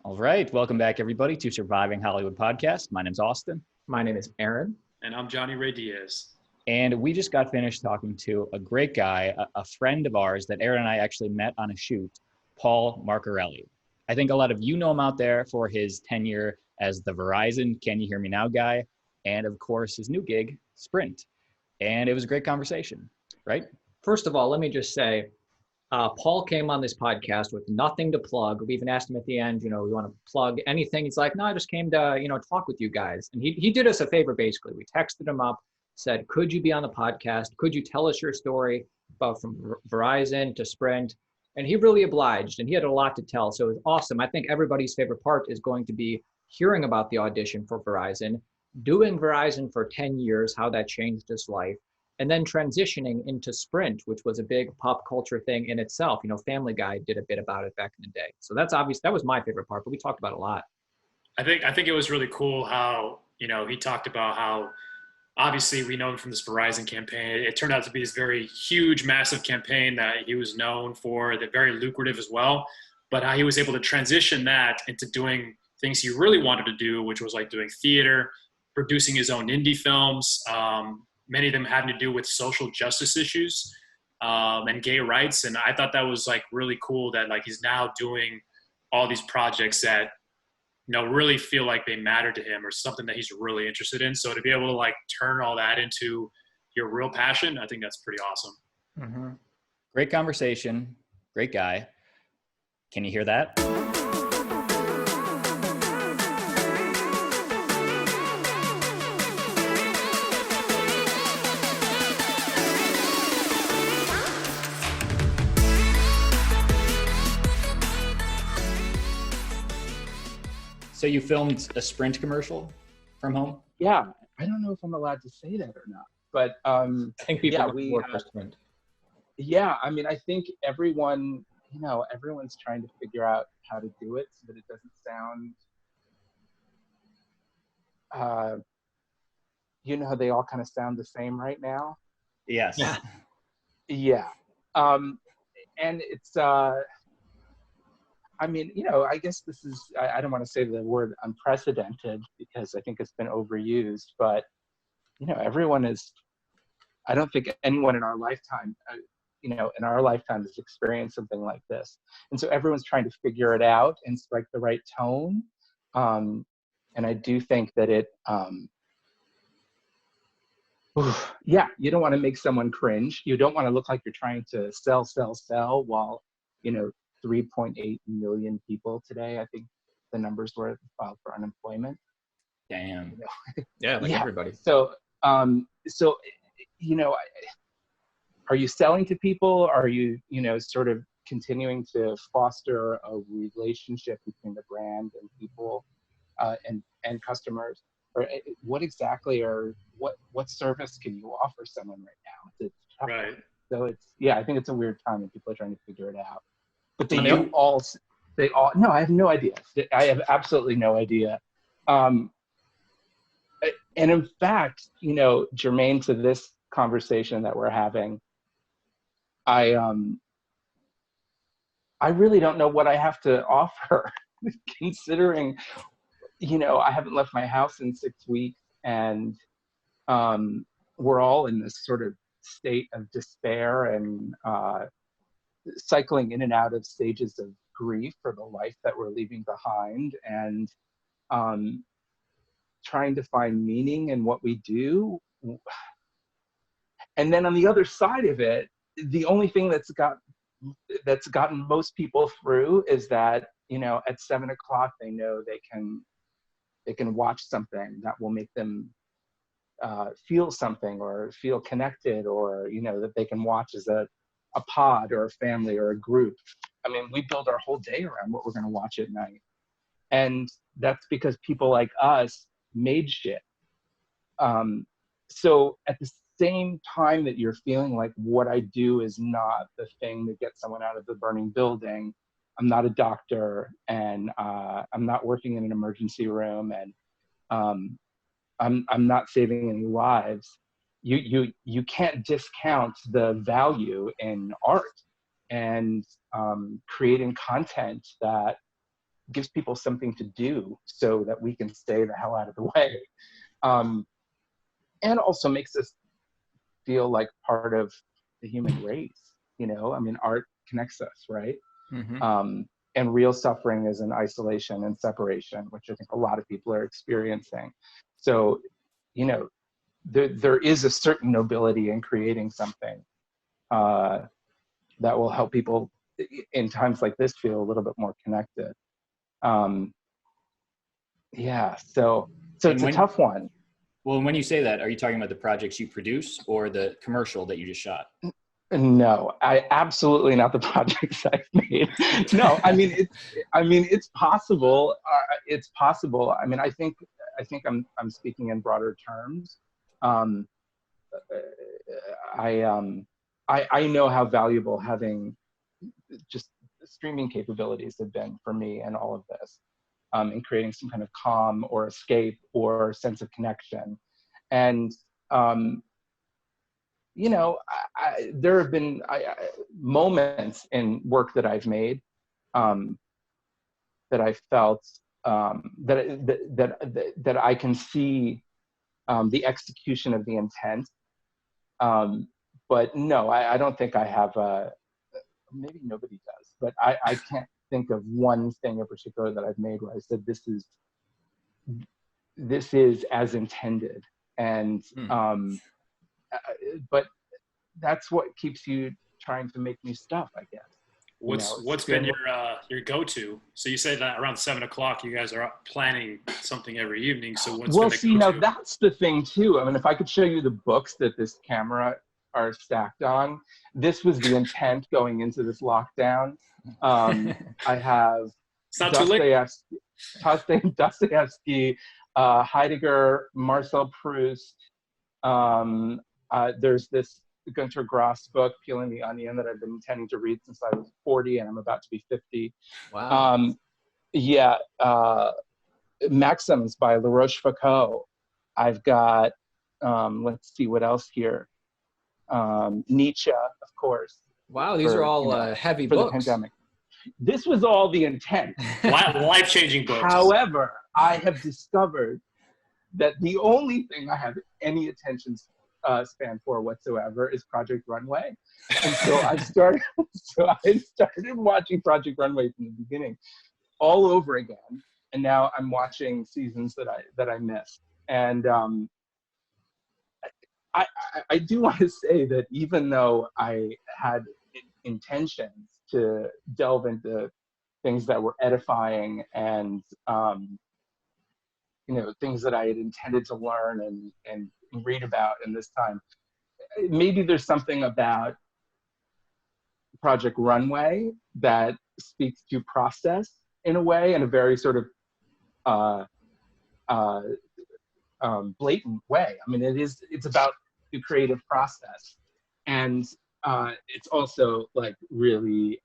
All right. Welcome back, everybody, to Surviving Hollywood Podcast. My name's Austin. My name is Aaron. And I'm Johnny Ray Diaz. And we just got finished talking to a great guy, a friend of ours that Aaron and I actually met on a shoot, Paul Marcarelli. I think a lot of you know him out there for his tenure as the Verizon Can You Hear Me Now guy, and of course, his new gig, Sprint. And it was a great conversation, right? First of all, let me just say, Paul came on this podcast with nothing to plug. We even asked him at the end, we want to plug anything. He's like, no, I just came to, talk with you guys. And he did us a favor, basically. We texted him up, said, could you be on the podcast? Could you tell us your story about from Verizon to Sprint? And he really obliged, and he had a lot to tell. So it was awesome. I think everybody's favorite part is going to be hearing about the audition for Verizon, doing Verizon for 10 years, how that changed his life, and then transitioning into Sprint, which was a big pop culture thing in itself. Family Guy did a bit about it back in the day. So that's obvious. That was my favorite part, but we talked about it a lot. I think it was really cool how, he talked about how obviously we know him from this Verizon campaign. It turned out to be this very huge, massive campaign that he was known for, that very lucrative as well. But how he was able to transition that into doing things he really wanted to do, which was like doing theater, producing his own indie films, many of them having to do with social justice issues and gay rights. And I thought that was like really cool that like he's now doing all these projects that, really feel like they matter to him or something that he's really interested in. So to be able to like turn all that into your real passion, I think that's pretty awesome. Mm-hmm. Great conversation. Great guy. Can you hear that? So you filmed a Sprint commercial from home? Yeah, I don't know if I'm allowed to say that or not, but I think people we Sprint. Yeah, I mean, I think everyone, everyone's trying to figure out how to do it so that it doesn't sound, they all kind of sound the same right now. Yes. Yeah. And it's, I guess this is, I don't want to say the word unprecedented because I think it's been overused, but, everyone is, I don't think anyone in our lifetime, has experienced something like this. And so everyone's trying to figure it out and strike the right tone. And I do think that it, you don't want to make someone cringe. You don't want to look like you're trying to sell while, 3.8 million people today, I think the numbers were filed for unemployment. Damn. Yeah, everybody. So, are you selling to people? Are you, sort of continuing to foster a relationship between the brand and people and customers? Or what exactly, or what service can you offer someone right now? It's tough. Right. So I think it's a weird time and people are trying to figure it out. But they all, no, I have no idea. I have absolutely no idea. And in fact, germane to this conversation that we're having, I really don't know what I have to offer, considering, I haven't left my house in 6 weeks, and we're all in this sort of state of despair and cycling in and out of stages of grief for the life that we're leaving behind, and trying to find meaning in what we do. And then on the other side of it, the only thing that's gotten most people through is that, at 7 o'clock, they know they can watch something that will make them feel something or feel connected, or, that they can watch as a pod or a family or a group. I mean, we build our whole day around what we're going to watch at night. And that's because people like us made shit. So at the same time that you're feeling like what I do is not the thing that gets someone out of the burning building, I'm not a doctor, and I'm not working in an emergency room, and I'm not saving any lives. You can't discount the value in art and creating content that gives people something to do so that we can stay the hell out of the way. And also makes us feel like part of the human race, you know? I mean, art connects us, right? Mm-hmm. And real suffering is in isolation and separation, which I think a lot of people are experiencing. So, you know, there is a certain nobility in creating something that will help people in times like this feel a little bit more connected. Yeah, so it's a tough one. Well, when you say that, are you talking about the projects you produce or the commercial that you just shot? No, I absolutely not the projects I've made. No, I mean it's possible. It's possible. I mean, I think I'm speaking in broader terms. I know how valuable having just streaming capabilities have been for me and all of this, in creating some kind of calm or escape or sense of connection. And you know, there have been moments in work that I've made that I felt that I can see the execution of the intent. But no, I don't think I have maybe nobody does, but I can't think of one thing in particular that I've made where I said this is as intended. And but that's what keeps you trying to make new stuff, I guess. What's been your go-to? So you say that around 7 o'clock you guys are up planning something every evening. So what's been the go-to? Now that's the thing too. I mean, if I could show you the books that this camera are stacked on, this was the intent going into this lockdown. I have Dostoevsky, Heidegger, Marcel Proust. There's this Günter Grass book, Peeling the Onion, that I've been intending to read since I was 40 and I'm about to be 50. Wow. Maxims by La Rochefoucauld. I've got, let's see what else here. Nietzsche, of course. Wow, these are all heavy books. For the pandemic. This was all the intent. Life-changing books. However, I have discovered that the only thing I have any attention span for whatsoever is Project Runway. And so I started watching Project Runway from the beginning all over again. And now I'm watching seasons that I missed. And I do want to say that even though I had intentions to delve into things that were edifying and things that I had intended to learn and read about in this time, maybe there's something about Project Runway that speaks to process in a way, in a very sort of blatant way. I mean, it's about the creative process, and it's also like really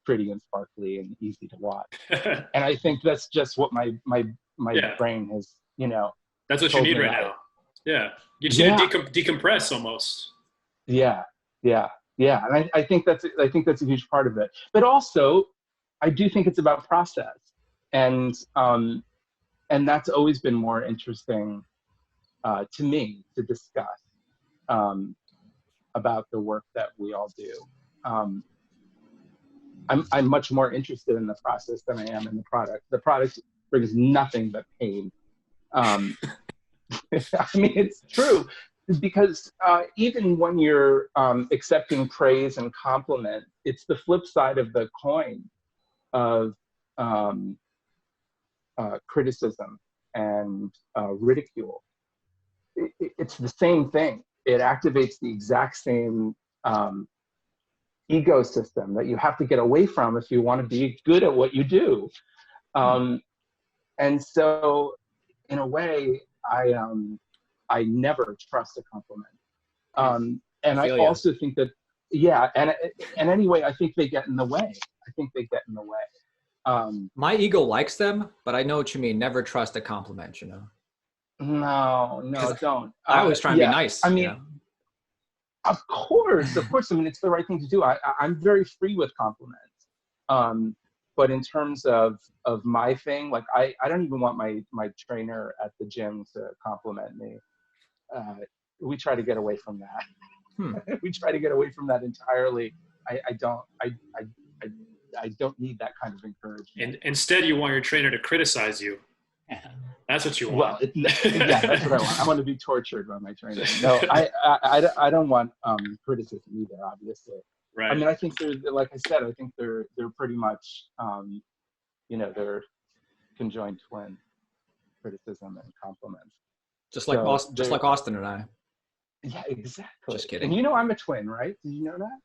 pretty and sparkly and easy to watch. And I think that's just what my brain has, That's what you need right now. Yeah, you just need to decompress almost. Yeah, and I think that's a huge part of it. But also, I do think it's about process, and that's always been more interesting to me to discuss about the work that we all do. I'm much more interested in the process than I am in the product. The product brings nothing but pain. I mean, it's true, because even when you're accepting praise and compliment, it's the flip side of the coin of criticism and ridicule. It's the same thing. It activates the exact same ecosystem that you have to get away from if you want to be good at what you do. And so, in a way, I never trust a compliment. And I also think that, and anyway, I think they get in the way. My ego likes them, but I know what you mean. Never trust a compliment, No, don't. I always try and be nice. I mean, of course. I mean, it's the right thing to do. I'm very free with compliments. But in terms of my thing, like I don't even want my trainer at the gym to compliment me. We try to get away from that. We try to get away from that entirely. I don't need that kind of encouragement. Instead, you want your trainer to criticize you. That's what you want. Well, yeah, that's what I want. I want to be tortured by my trainer. No, I don't want criticism either, obviously. Right. I mean, I think they're, like I said, I think they're pretty much, they're conjoined twin, criticism and compliments. Just like Austin and I. Yeah, exactly. Just kidding. And I'm a twin, right? Did you know that?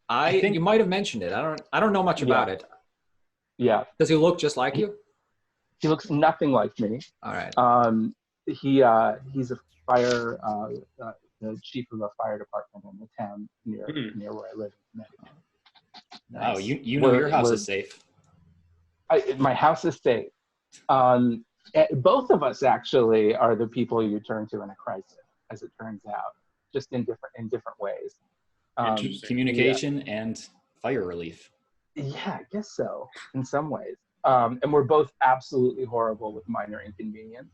I think you might have mentioned it. I don't know much about it. Yeah. Does he look just like you? He looks nothing like me. All right. He's a fire, the chief of a fire department in the town near where I live in Connecticut. Wow, you know your house is safe. My house is safe. Both of us actually are the people you turn to in a crisis, as it turns out, just in different ways. Communication and fire relief. Yeah, I guess so, in some ways. And we're both absolutely horrible with minor inconvenience.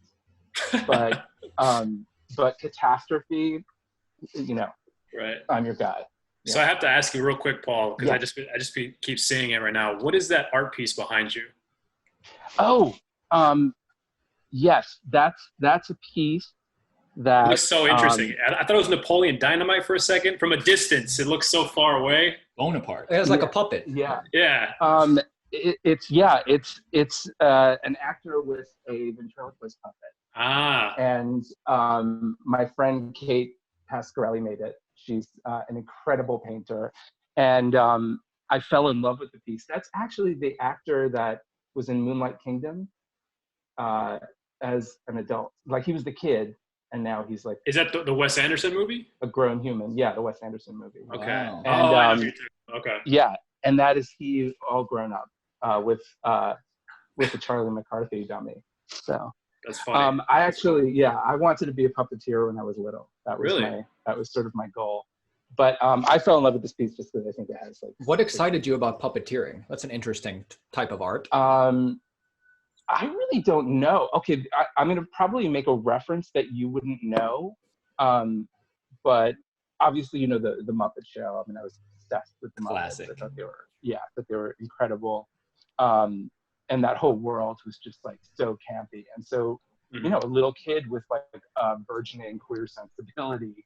But catastrophe, right. I'm your guy. Yeah. So I have to ask you real quick, Paul, because I just keep seeing it right now. What is that art piece behind you? Oh, yes, that's a piece that it looks so interesting. I thought it was Napoleon Dynamite for a second. From a distance, it looks so far away. Bonaparte. It was like a puppet. Yeah. Yeah. It's an actor with a ventriloquist puppet. Ah. And my friend Kate Pasquarelli made it. She's an incredible painter, and I fell in love with the piece. That's actually the actor that was in Moonlight Kingdom as an adult. Like, he was the kid, and now he's like. Is that the Wes Anderson movie? A grown human. Yeah, the Wes Anderson movie. Okay. Wow. And, okay. Yeah, and that is he all grown up with the Charlie McCarthy dummy. So. That's funny. I wanted to be a puppeteer when I was little. That was sort of my goal. But I fell in love with this piece just because I think it has like. What excited you about puppeteering? That's an interesting type of art. I really don't know. Okay, I'm going to probably make a reference that you wouldn't know. But obviously, the Muppet Show. I mean, I was obsessed with the Muppets. Classic. I thought they were incredible. And that whole world was just like so campy. And so, a little kid with like burgeoning queer sensibility,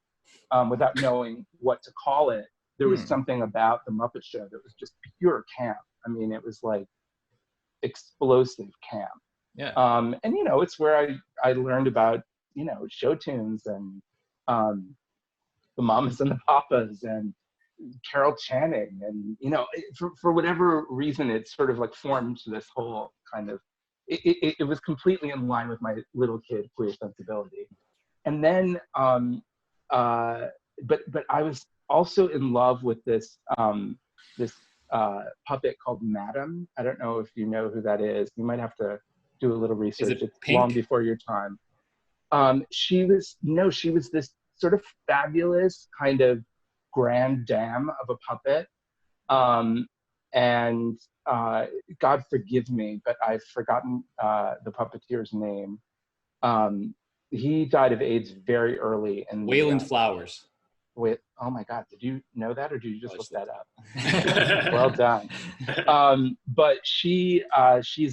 without knowing what to call it, there was something about the Muppet Show that was just pure camp. I mean, it was like explosive camp. Yeah. And it's where I learned about, show tunes and the Mamas and the Papas and Carol Channing, and for whatever reason it sort of like formed this whole kind of it was completely in line with my little kid queer sensibility. And then but I was also in love with this puppet called Madam. I don't know if you know who that is. You might have to do a little research. It's pink? Long before your time. She was this sort of fabulous kind of grand dame of a puppet, and God forgive me, but I've forgotten the puppeteer's name. He died of AIDS very early. And Wayland Flowers. Wait, oh my God, did you know that, or did you just look that up? Well done. But she's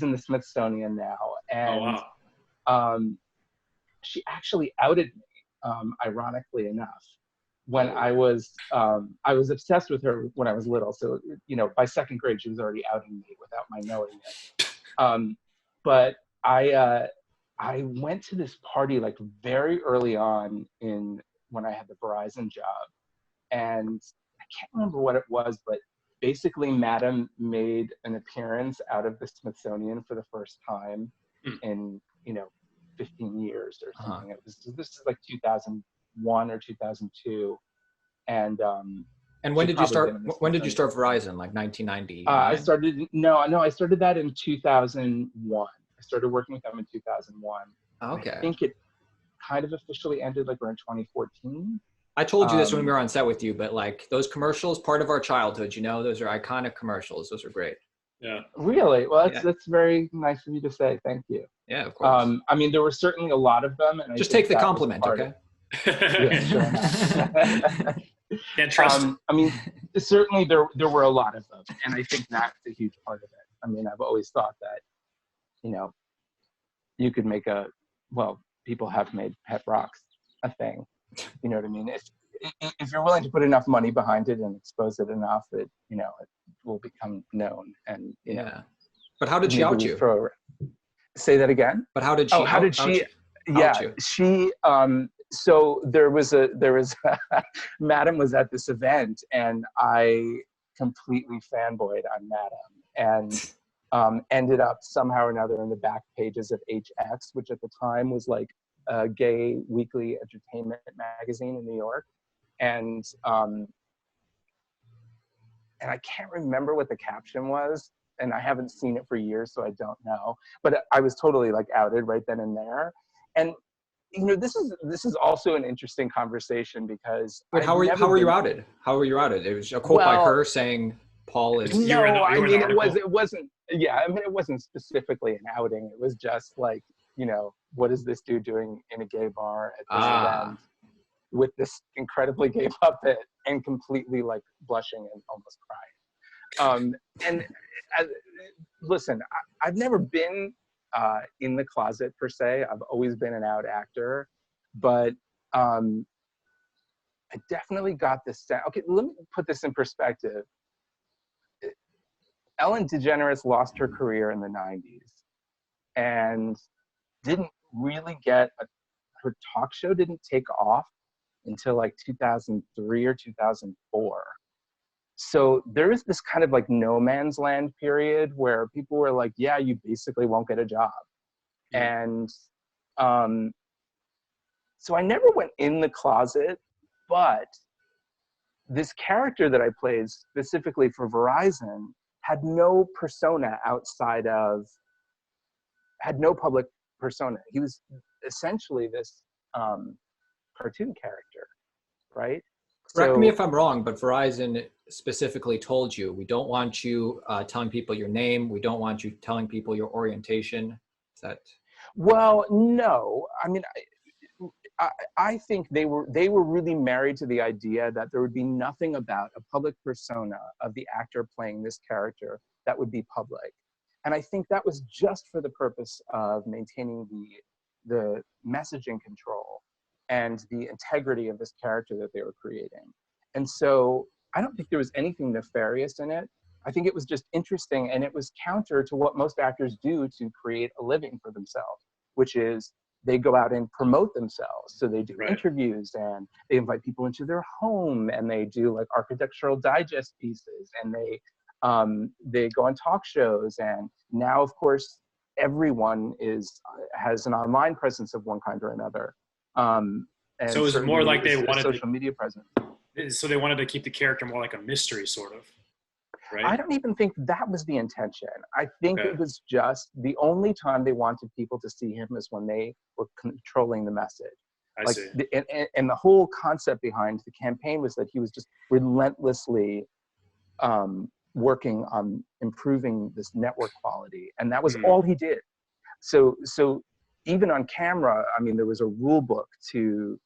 in the Smithsonian now, and she actually outed me, ironically enough. When I was obsessed with her when I was little. So, by second grade, she was already outing me without my knowing it. But I went to this party like very early on when I had the Verizon job, and I can't remember what it was, but basically Madam made an appearance out of the Smithsonian for the first time in 15 years or something. This is like 2001 or 2002, and when did you start? When did you start Verizon? Like 1990? I started that in 2001. I started working with them in 2001. Okay. I think it kind of officially ended like around 2014. I told you this when we were on set with you, but like those commercials, part of our childhood, those are iconic commercials. Those are great. Yeah. Really? Well, Yeah. that's very nice of you to say. Thank you. Yeah, of course. I mean, there were certainly a lot of them, and I Just think take the that was compliment, part okay? Yeah, sure enough. Can't trust it. I mean, certainly there were a lot of them, and I think that's a huge part of it. I mean, I've always thought that, you know, you could make people have made pet rocks a thing. You know what I mean? If you're willing to put enough money behind it and expose it enough, it will become known. And Yeah. But how did she out you? Say that again. But how did she? How did she? Out you? She. So there was Madam was at this event, and I completely fanboyed on Madam, and ended up somehow or another in the back pages of HX, which at the time was like a gay weekly entertainment magazine in New York, and I can't remember what the caption was, and I haven't seen it for years, so I don't know. But I was totally like outed right then and there, and this is also an interesting conversation because. Wait, how were you outed? How were you outed? It was a quote by her saying Paul is. No, I mean it wasn't. Yeah, I mean it wasn't specifically an outing. It was just like, what is this dude doing in a gay bar at this event with this incredibly gay puppet and completely like blushing and almost crying. And listen, I've never been in the closet per se. I've always been an out actor, but I definitely got this sense. Okay, let me put this in perspective. Ellen DeGeneres lost her career in the 90s and didn't really her talk show didn't take off until like 2003 or 2004. So there is this kind of like no man's land period where people were like, yeah, you basically won't get a job. And so I never went in the closet, but this character that I played specifically for Verizon had no persona had no public persona. He was essentially this cartoon character, right? Correct me if I'm wrong, but Verizon specifically told you, we don't want you telling people your name. We don't want you telling people your orientation. Is that? Well, no. I mean, I think they were really married to the idea that there would be nothing about a public persona of the actor playing this character that would be public. And I think that was just for the purpose of maintaining the messaging control and the integrity of this character that they were creating. And so I don't think there was anything nefarious in it. I think it was just interesting, and it was counter to what most actors do to create a living for themselves, which is they go out and promote themselves. So they do interviews, and they invite people into their home, and they do like architectural digest pieces, and they go on talk shows. And now, of course, everyone has an online presence of one kind or another. And so it was more like they wanted social media presence. So they wanted to keep the character more like a mystery, sort of. Right? I don't even think that was the intention. I think it was just the only time they wanted people to see him is when they were controlling the message. I see. And the whole concept behind the campaign was that he was just relentlessly working on improving this network quality, and that was all he did. So even on camera, I mean, there was a rule book to,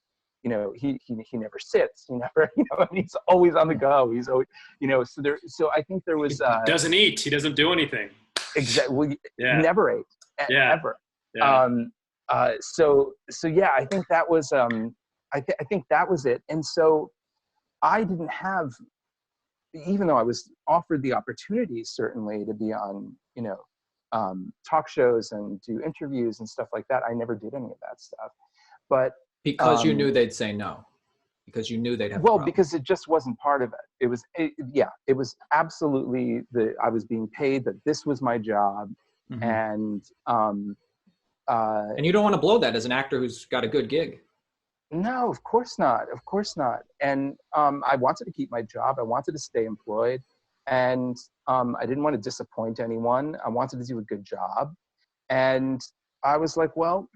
he never sits, he never, I mean, he's always on the go. He's always, so I think there was, he doesn't eat. He doesn't do anything. Exactly. He never ate ever. Yeah. So yeah, I think that was, I think that was it. And so I didn't have, even though I was offered the opportunity certainly to be on, talk shows and do interviews and stuff like that, I never did any of that stuff. But because you knew they'd say no, because you knew they'd have. Well, because it just wasn't part of it. It was absolutely I was being paid, that this was my job, and you don't want to blow that as an actor who's got a good gig. No, of course not. Of course not. And I wanted to keep my job. I wanted to stay employed, and I didn't want to disappoint anyone. I wanted to do a good job, and I was like, well,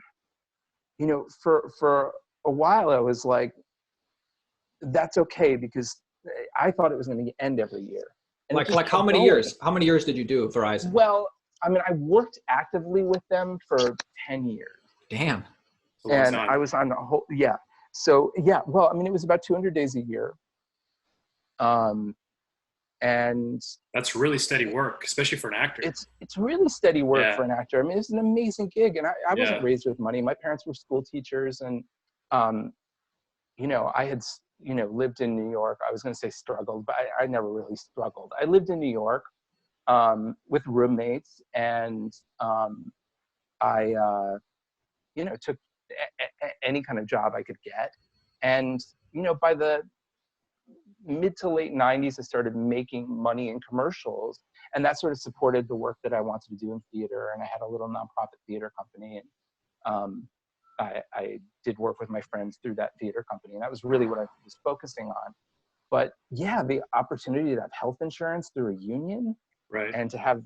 for a while, I was like, that's okay, because I thought it was going to end every year. And it Like just how kept many going. years? How many years did you do at Verizon? Well, I mean, I worked actively with them for 10 years. Damn. And I was on the whole, yeah. So yeah, well, I mean, it was about 200 days a year. And that's really steady work, especially for an actor. It's really steady work for an actor. I mean, it's an amazing gig. And I wasn't raised with money. My parents were school teachers, and you know, I had, you know, lived in New York. I was going to say struggled, but I never really struggled. I lived in New York with roommates, and I, you know, took any kind of job I could get. And, you know, by the mid to late 90s, I started making money in commercials, and that sort of supported the work that I wanted to do in theater. And I had a little nonprofit theater company, and I did work with my friends through that theater company, and that was really what I was focusing on. But yeah, the opportunity to have health insurance through a union, right, and to have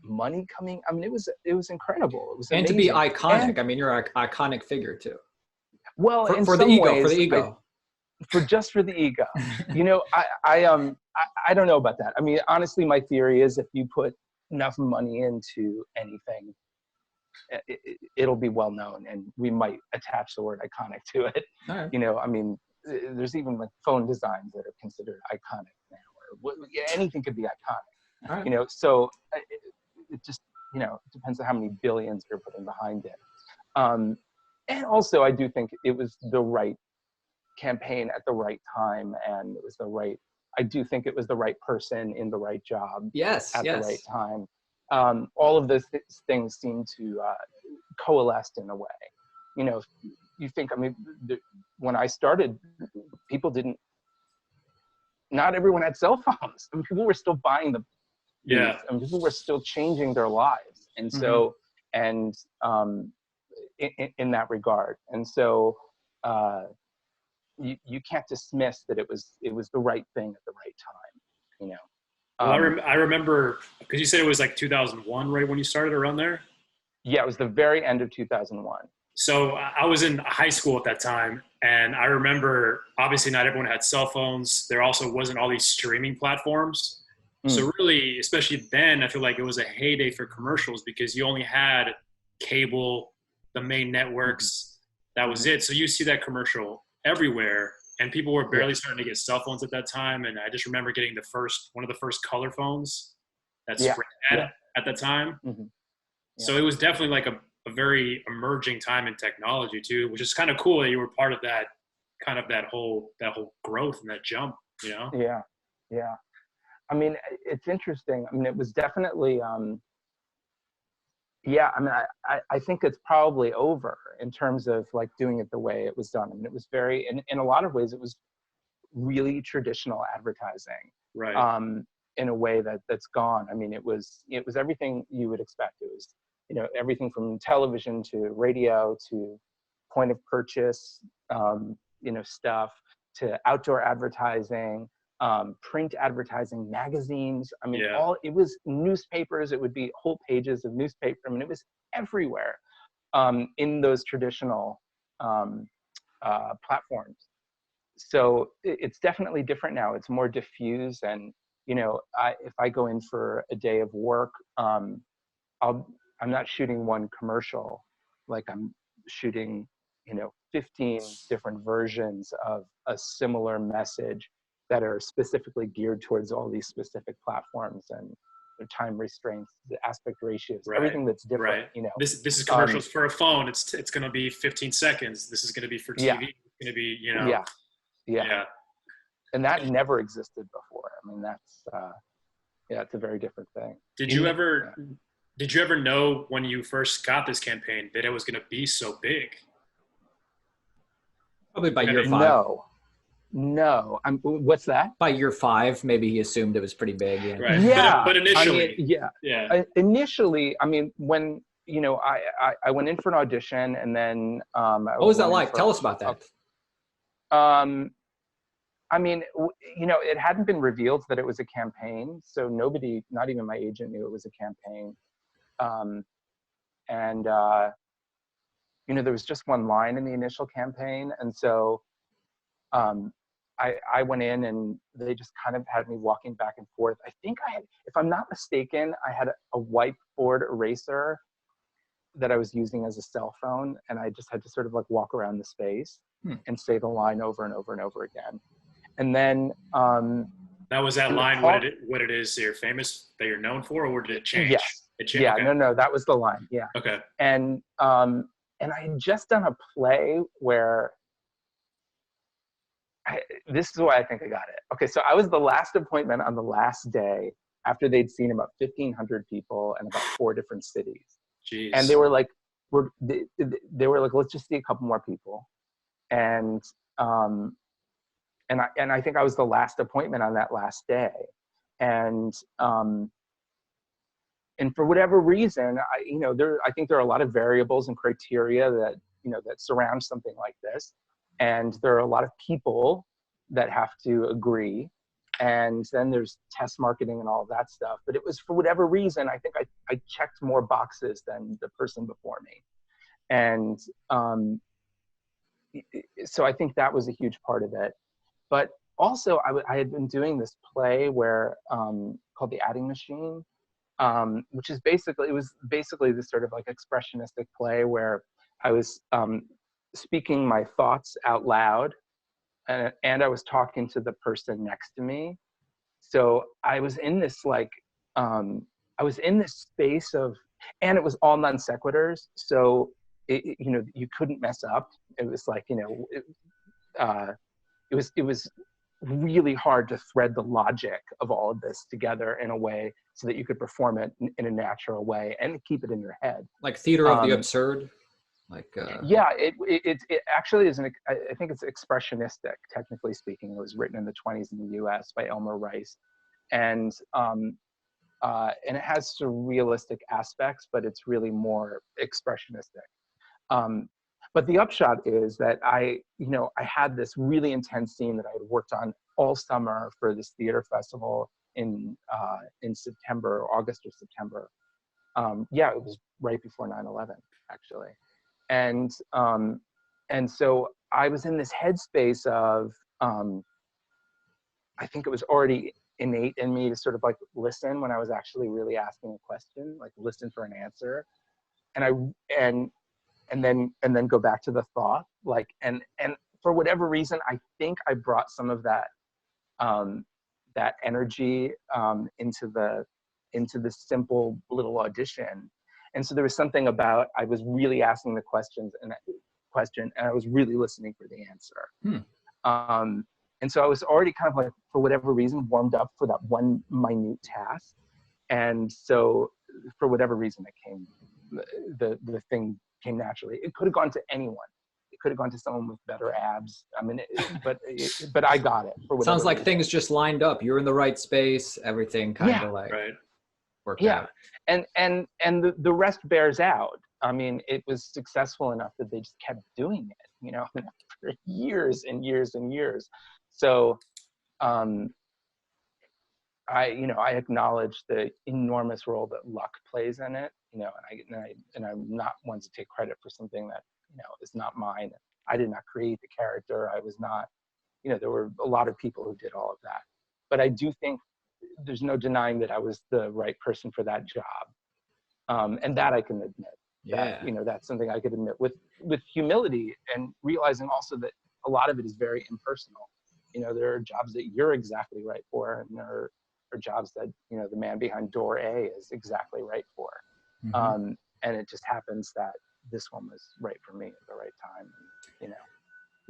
money coming, I mean, it was incredible. It was and amazing. To be iconic. And, I mean, you're an iconic figure too. Well, for the ego. Just for the ego. You know, I don't know about that. I mean, honestly, my theory is if you put enough money into anything, it'll be well known, and we might attach the word iconic to it. Right. You know, I mean, there's even like phone designs that are considered iconic now, or anything could be iconic. Right. You know, so it just, you know, it depends on how many billions you're putting behind it. And also, I do think it was the right campaign at the right time, and it was the right, I do think it was the right person in the right job at the right time. All of those things seem to coalesce in a way. You know, you think, I mean, when I started, people didn't, not everyone had cell phones. I mean, people were still buying the, and people were still changing their lives. And so, and in that regard. And so, you can't dismiss that it was the right thing at the right time, you know. Well, I remember, because you said it was like 2001, right, when you started, around there? Yeah, it was the very end of 2001. So I was in high school at that time, and I remember, obviously not everyone had cell phones. There also wasn't all these streaming platforms. So really, especially then, I feel like it was a heyday for commercials, because you only had cable, the main networks. That was it. So you see that commercial everywhere, and people were barely starting to get cell phones at that time. And I just remember getting one of the first color phones that Sprint had at that time. So it was definitely like a very emerging time in technology too, which is kind of cool that you were part of that, kind of that whole growth and that jump, you know? Yeah. I mean, it's interesting. I mean, it was definitely, I mean, I think it's probably over in terms of like doing it the way it was done. I mean, it was very, in a lot of ways, it was really traditional advertising, right? In a way that's gone. I mean, it was everything you would expect. It was, you know, everything from television to radio to point of purchase, you know, stuff, to outdoor advertising, print advertising, magazines. I mean, it was newspapers. It would be whole pages of newspaper. I mean, it was everywhere in those traditional platforms. So it's definitely different now. It's more diffuse, and you know, if I go in for a day of work, I'm not shooting one commercial, like I'm shooting, you know, 15 different versions of a similar message that are specifically geared towards all these specific platforms and their time restraints, the aspect ratios, everything that's different. You know, this is commercials for a phone. It's going to be 15 seconds. This is going to be for TV. It's going to be, you know. Yeah. And that never existed before. I mean, that's it's a very different thing. Did you ever know when you first got this campaign that it was going to be so big? Probably by year 5. No. What's that? By year 5, maybe he assumed it was pretty big. Yeah. Right. Yeah. But initially. I mean, initially, I mean, when, you know, I went in for an audition, and then what was that like? Tell us about that. I mean, you know, it hadn't been revealed that it was a campaign, so nobody, not even my agent, knew it was a campaign. And you know, there was just one line in the initial campaign, and so I went in and they just kind of had me walking back and forth. I think I had, if I'm not mistaken, I had a whiteboard eraser that I was using as a cell phone, and I just had to sort of like walk around the space and say the line over and over and over again. And then that was that line. Paul, what it is you're famous that you're known for, or did it change? Yes. It changed. Yeah. Okay. No, that was the line. Yeah. Okay. And I had just done a play where this is why I think I got it. Okay, so I was the last appointment on the last day after they'd seen about 1,500 people in about 4 different cities. Jeez. And they were like, they were like, let's just see a couple more people. And I think I was the last appointment on that last day. And for whatever reason, I think there are a lot of variables and criteria that, that surround something like this. And there are a lot of people that have to agree. And then there's test marketing and all of that stuff. But it was, for whatever reason, I think I checked more boxes than the person before me. And so I think that was a huge part of it. But also, I had been doing this play where called The Adding Machine, which is basically this sort of like expressionistic play where I was speaking my thoughts out loud, and I was talking to the person next to me. So I was in this like, I was in this space of, and it was all non sequiturs. So, you couldn't mess up. It was like, it was really hard to thread the logic of all of this together in a way so that you could perform it in a natural way and keep it in your head. Like theater of the absurd? Yeah, it actually is I think it's expressionistic, technically speaking. It was written in the 20s in the US by Elmer Rice. And it has surrealistic aspects, but it's really more expressionistic. But the upshot is that I had this really intense scene that I had worked on all summer for this theater festival in September, August or September. It was right before 9/11, actually. And so I was in this headspace of, I think it was already innate in me to sort of like listen when I was actually really asking a question, like listen for an answer. And then go back to the thought, like, and for whatever reason, I think I brought some of that, that energy, into the simple little audition. And so there was something about, I was really asking the question, and I was really listening for the answer. And so I was already kind of like, for whatever reason, warmed up for that one minute task. And so for whatever reason, it came, the thing came naturally. It could have gone to anyone. It could have gone to someone with better abs. I mean, but I got it for whatever Sounds like reason. things just lined up. You're in the right space. Everything kind of like worked out. And the rest bears out. I mean, it was successful enough that they just kept doing it, for years and years and years. So, I acknowledge the enormous role that luck plays in it, and I'm not one to take credit for something that, is not mine. I did not create the character. I was not, there were a lot of people who did all of that. But I do think there's no denying that I was the right person for that job. And that I can admit. Yeah. That, that's something I could admit with humility, and realizing also that a lot of it is very impersonal. There are jobs that you're exactly right for, and there are jobs that, the man behind door A is exactly right for. Mm-hmm. And it just happens that this one was right for me at the right time.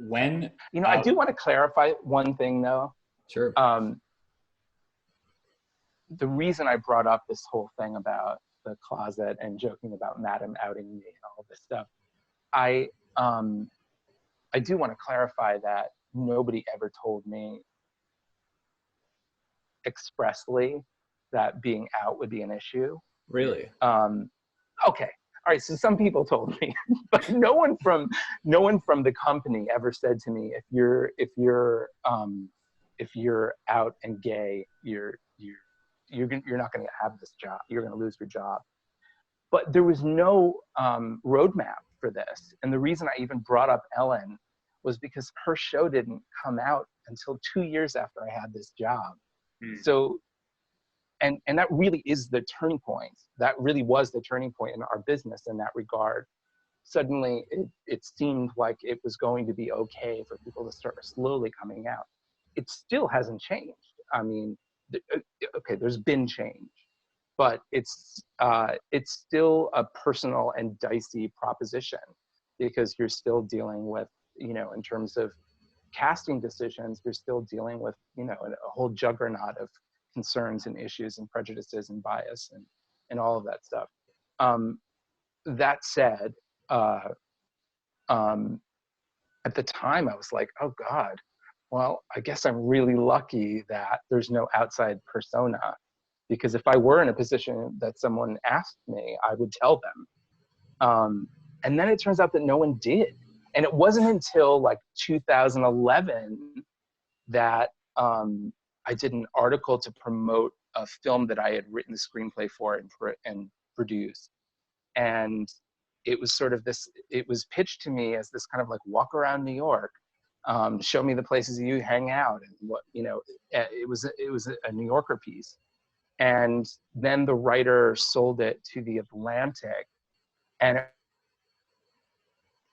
When, I do want to clarify one thing though. Sure. The reason I brought up this whole thing about the closet and joking about Madam outing me and all this stuff, I do want to clarify that nobody ever told me expressly that being out would be an issue. Really? Okay. All right. So some people told me, but no one from the company ever said to me, if you're out and gay, you're not going to have this job. You're going to lose your job. But there was no roadmap for this. And the reason I even brought up Ellen was because her show didn't come out until 2 years after I had this job. So, and that really is the turning point. That really was the turning point in our business in that regard. Suddenly it seemed like it was going to be okay for people to start slowly coming out. It still hasn't changed. I mean, okay, there's been change, but it's still a personal and dicey proposition, because you're still dealing with, you know, in terms of casting decisions, you're still dealing with, you know, a whole juggernaut of concerns and issues and prejudices and bias and all of that stuff. That said, at the time I was like, oh God, well, I guess I'm really lucky that there's no outside persona, because if I were in a position that someone asked me, I would tell them. And then it turns out that no one did. And it wasn't until like 2011 that I did an article to promote a film that I had written the screenplay for and produced. And it was sort of this, it was pitched to me as this kind of like walk around New York, show me the places you hang out, and what, you know, it was a New Yorker piece. And then the writer sold it to the Atlantic. And at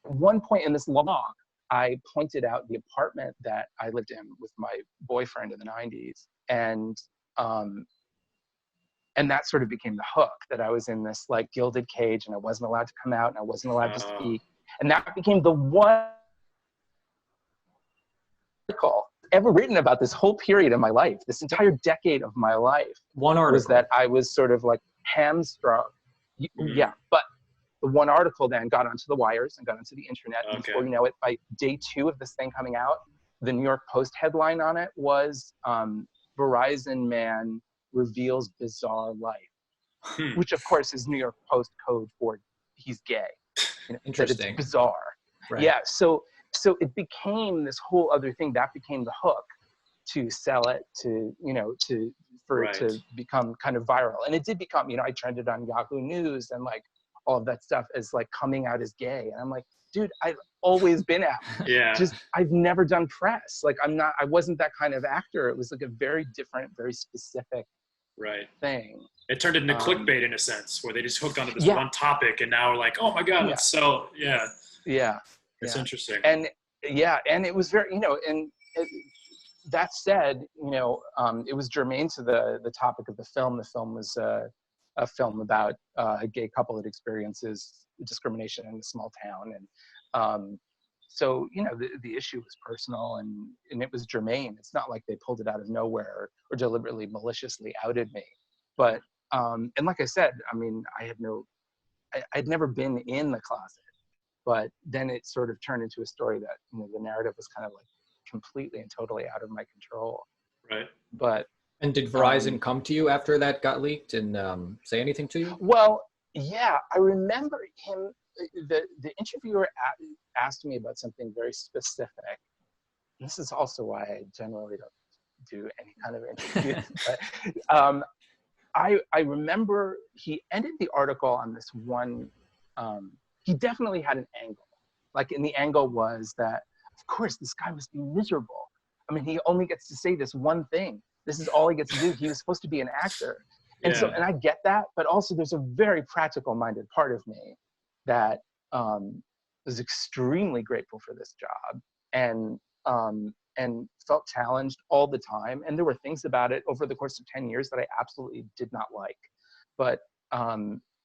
one point in this log, I pointed out the apartment that I lived in with my boyfriend in the 90s. And that sort of became the hook, that I was in this like gilded cage and I wasn't allowed to come out and I wasn't allowed to speak. And that became the one article ever written about this whole period of my life, this entire decade of my life. One article. Was that I was sort of like hamstrung. Yeah, but the one article then got onto the wires and got onto the internet. And before you know it, by day 2 of this thing coming out, the New York Post headline on it was Verizon man reveals bizarre life, which of course is New York Post code for he's gay. You know, interesting. It's bizarre. Right. Yeah, so it became this whole other thing that became the hook to sell it, to, you know, for it to become kind of viral. And it did become, you know, I trended on Yahoo News and like all of that stuff as like coming out as gay. And I'm like, dude, I've always been out. Yeah. Just, I've never done press. Like I wasn't that kind of actor. It was like a very different, very specific thing. It turned into clickbait in a sense, where they just hooked onto this one topic and now we're like, oh my God, let's sell. Yeah. It's interesting. And and it was very, you know, and that said, you know, it was germane to the topic of the film. The film was a film about a gay couple that experiences discrimination in a small town. And so, you know, the issue was personal and it was germane. It's not like they pulled it out of nowhere or deliberately maliciously outed me. But, and like I said, I mean, I'd never been in the closet. But then it sort of turned into a story that, you know, the narrative was kind of like completely and totally out of my control. Right. And did Verizon come to you after that got leaked and say anything to you? Well, yeah, I remember him. The interviewer asked me about something very specific. And this is also why I generally don't do any kind of interviews. But I remember he ended the article on this one. He definitely had an angle. Like, and the angle was that, of course, this guy must be miserable. I mean, he only gets to say this one thing. This is all he gets to do. He was supposed to be an actor. And so, and I get that, but also there's a very practical minded part of me that was extremely grateful for this job and felt challenged all the time. And there were things about it over the course of 10 years that I absolutely did not like. But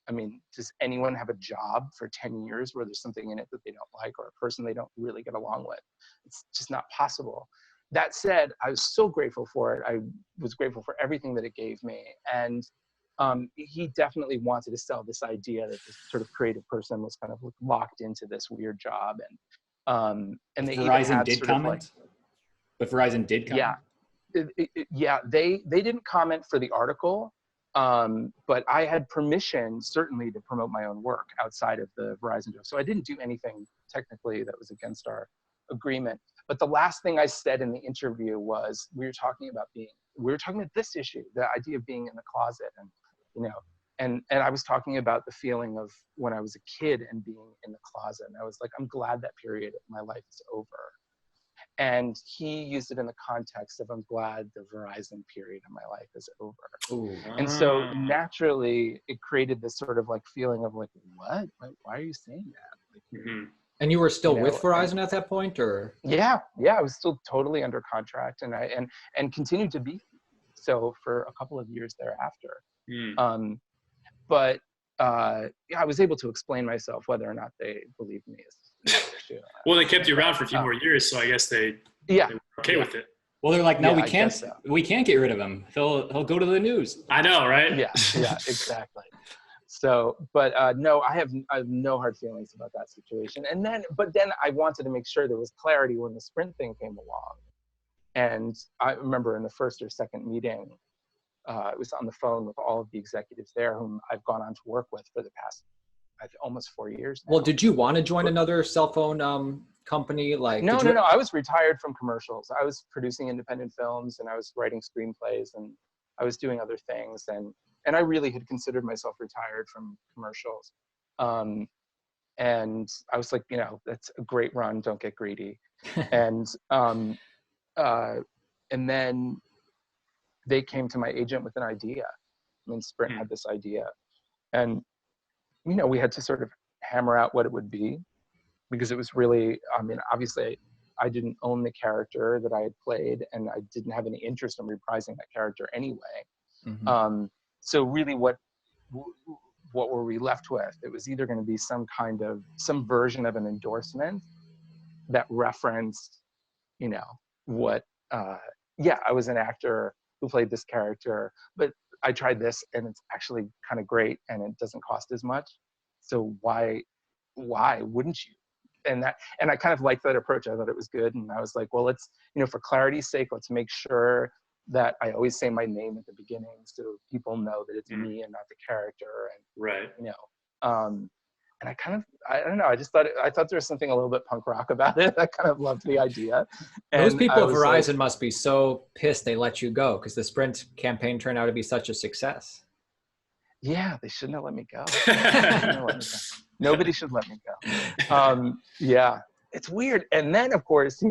I mean, does anyone have a job for 10 years where there's something in it that they don't like or a person they don't really get along with? It's just not possible. That said, I was so grateful for it. I was grateful for everything that it gave me. And he definitely wanted to sell this idea that this sort of creative person was kind of locked into this weird job. And they Verizon did comment? But Verizon did comment? Yeah, they didn't comment for the article. But I had permission, certainly, to promote my own work outside of the Verizon job. So I didn't do anything technically that was against our agreement. But the last thing I said in the interview was, we were talking about this issue, the idea of being in the closet. And, you know, and I was talking about the feeling of when I was a kid and being in the closet. And I was like, I'm glad that period of my life is over. And he used it in the context of, I'm glad the Verizon period of my life is over. Ooh. And so naturally, it created this sort of like feeling of like, what? Why are you saying that? Like, And you were still with Verizon at that point, or? Yeah, I was still totally under contract, and continued to be so for a couple of years thereafter. But I was able to explain myself whether or not they believed me. Well, they kept you around for a few more years, so I guess they were okay with it. Well, they're like, no, we can't get rid of him. He'll go to the news. I know, right? Yeah, exactly. So, but no, I have no hard feelings about that situation. But then I wanted to make sure there was clarity when the Sprint thing came along. And I remember in the first or second meeting, I was on the phone with all of the executives there whom I've gone on to work with for the past almost 4 years now. Well, did you want to join another cell phone company? Like, no. I was retired from commercials. I was producing independent films, and I was writing screenplays, and I was doing other things. And I really had considered myself retired from commercials. And I was like, that's a great run. Don't get greedy. And then they came to my agent with an idea. I mean, Sprint had this idea, and we had to sort of hammer out what it would be, because it was really, I mean, obviously I didn't own the character that I had played, and I didn't have any interest in reprising that character anyway. So really what were we left with? It was either going to be some version of an endorsement that referenced, what, I was an actor who played this character, but I tried this and it's actually kind of great and it doesn't cost as much. So why wouldn't you? And I kind of liked that approach. I thought it was good. And I was like, well, let's, for clarity's sake, let's make sure that I always say my name at the beginning so people know that it's me and not the character. And, right. And I don't know, I thought there was something a little bit punk rock about it. I kind of loved the idea. And those people at Verizon must be so pissed they let you go, because the Sprint campaign turned out to be such a success. Yeah, they shouldn't have let me go. Nobody should let me go. Yeah, it's weird. And then, of course,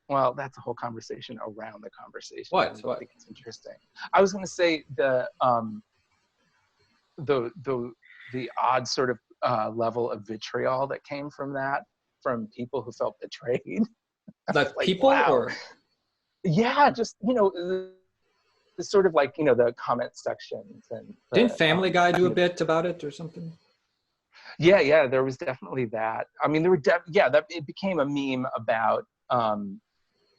well, that's a whole conversation around the conversation. What? I think it's interesting. I was going to say the odd sort of level of vitriol that came from people who felt betrayed. Like people, wow. Or? Yeah, just, it's sort of like, the comment sections. And didn't Family Guy do a bit about it or something? Yeah, there was definitely that. I mean, it became a meme about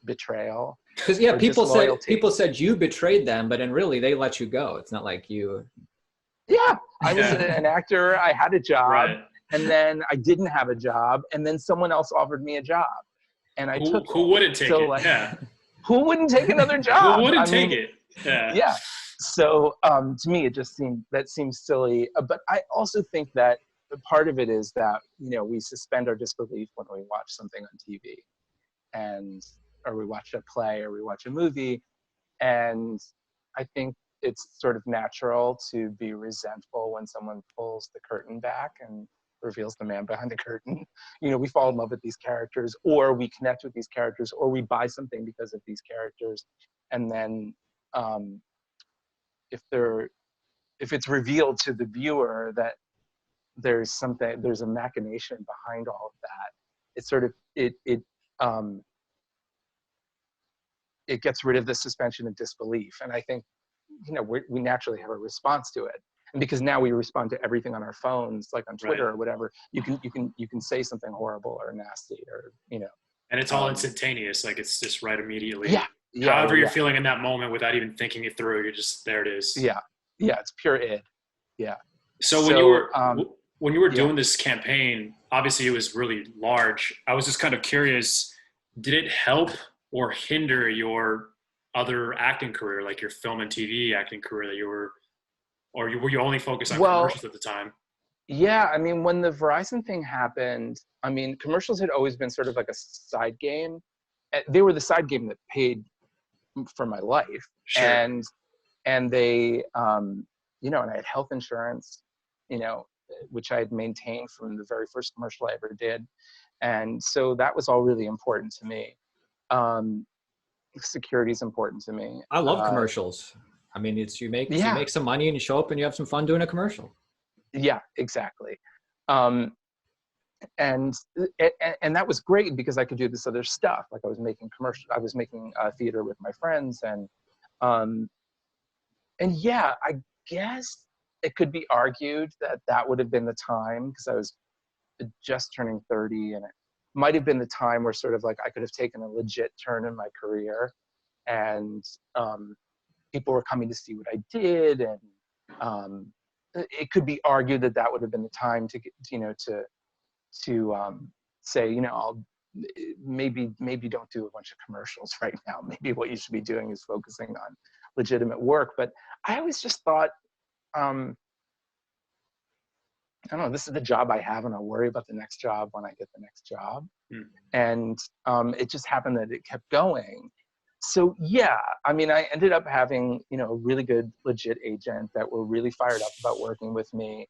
betrayal. Because people said you betrayed them, but really they let you go. It's not like you. Yeah, I was an actor. I had a job, and then I didn't have a job, and then someone else offered me a job, and I took it. Who wouldn't take it? Who wouldn't take another job? Who wouldn't take it? Yeah. So to me, it just seems silly. But I also think that part of it is that we suspend our disbelief when we watch something on TV, or we watch a play, or we watch a movie, and I think it's sort of natural to be resentful when someone pulls the curtain back and reveals the man behind the curtain. We fall in love with these characters, or we connect with these characters, or we buy something because of these characters. And then if it's revealed to the viewer that there's a machination behind all of that, it's sort of, it gets rid of the suspension of disbelief. And I think, we naturally have a response to it. And because now we respond to everything on our phones, like on Twitter or whatever, you can say something horrible or nasty, or, And it's all instantaneous. Like, it's just right immediately. Yeah. However you're feeling in that moment without even thinking it through, you're just, there it is. Yeah. Yeah. It's pure id. Yeah. So when you were doing this campaign, obviously it was really large. I was just kind of curious, did it help or hinder your other acting career, like your film and TV acting career were you only focused on commercials at the time? Yeah, I mean, when the Verizon thing happened, I mean, commercials had always been sort of like a side game. They were the side game that paid for my life. Sure. And they, you know, and I had health insurance, you know, which I had maintained from the very first commercial I ever did. And so that was all really important to me. Security is important to me. I love commercials. I mean, it's you make some money and you show up and you have some fun doing a commercial. Yeah, exactly. And that was great because I could do this other stuff. Like I was making theater with my friends, and yeah, I guess it could be argued that that would have been the time, because I was just turning 30, and it might have been the time where sort of like I could have taken a legit turn in my career, and people were coming to see what I did, and it could be argued that that would have been the time to get, you know, to say, you know, I'll maybe don't do a bunch of commercials right now. Maybe what you should be doing is focusing on legitimate work. But I always just thought, I don't know, this is the job I have, and I'll worry about the next job when I get the next job. And it just happened that it kept going. So yeah, I mean, I ended up having, you know, a really good, legit agent that were really fired up about working with me.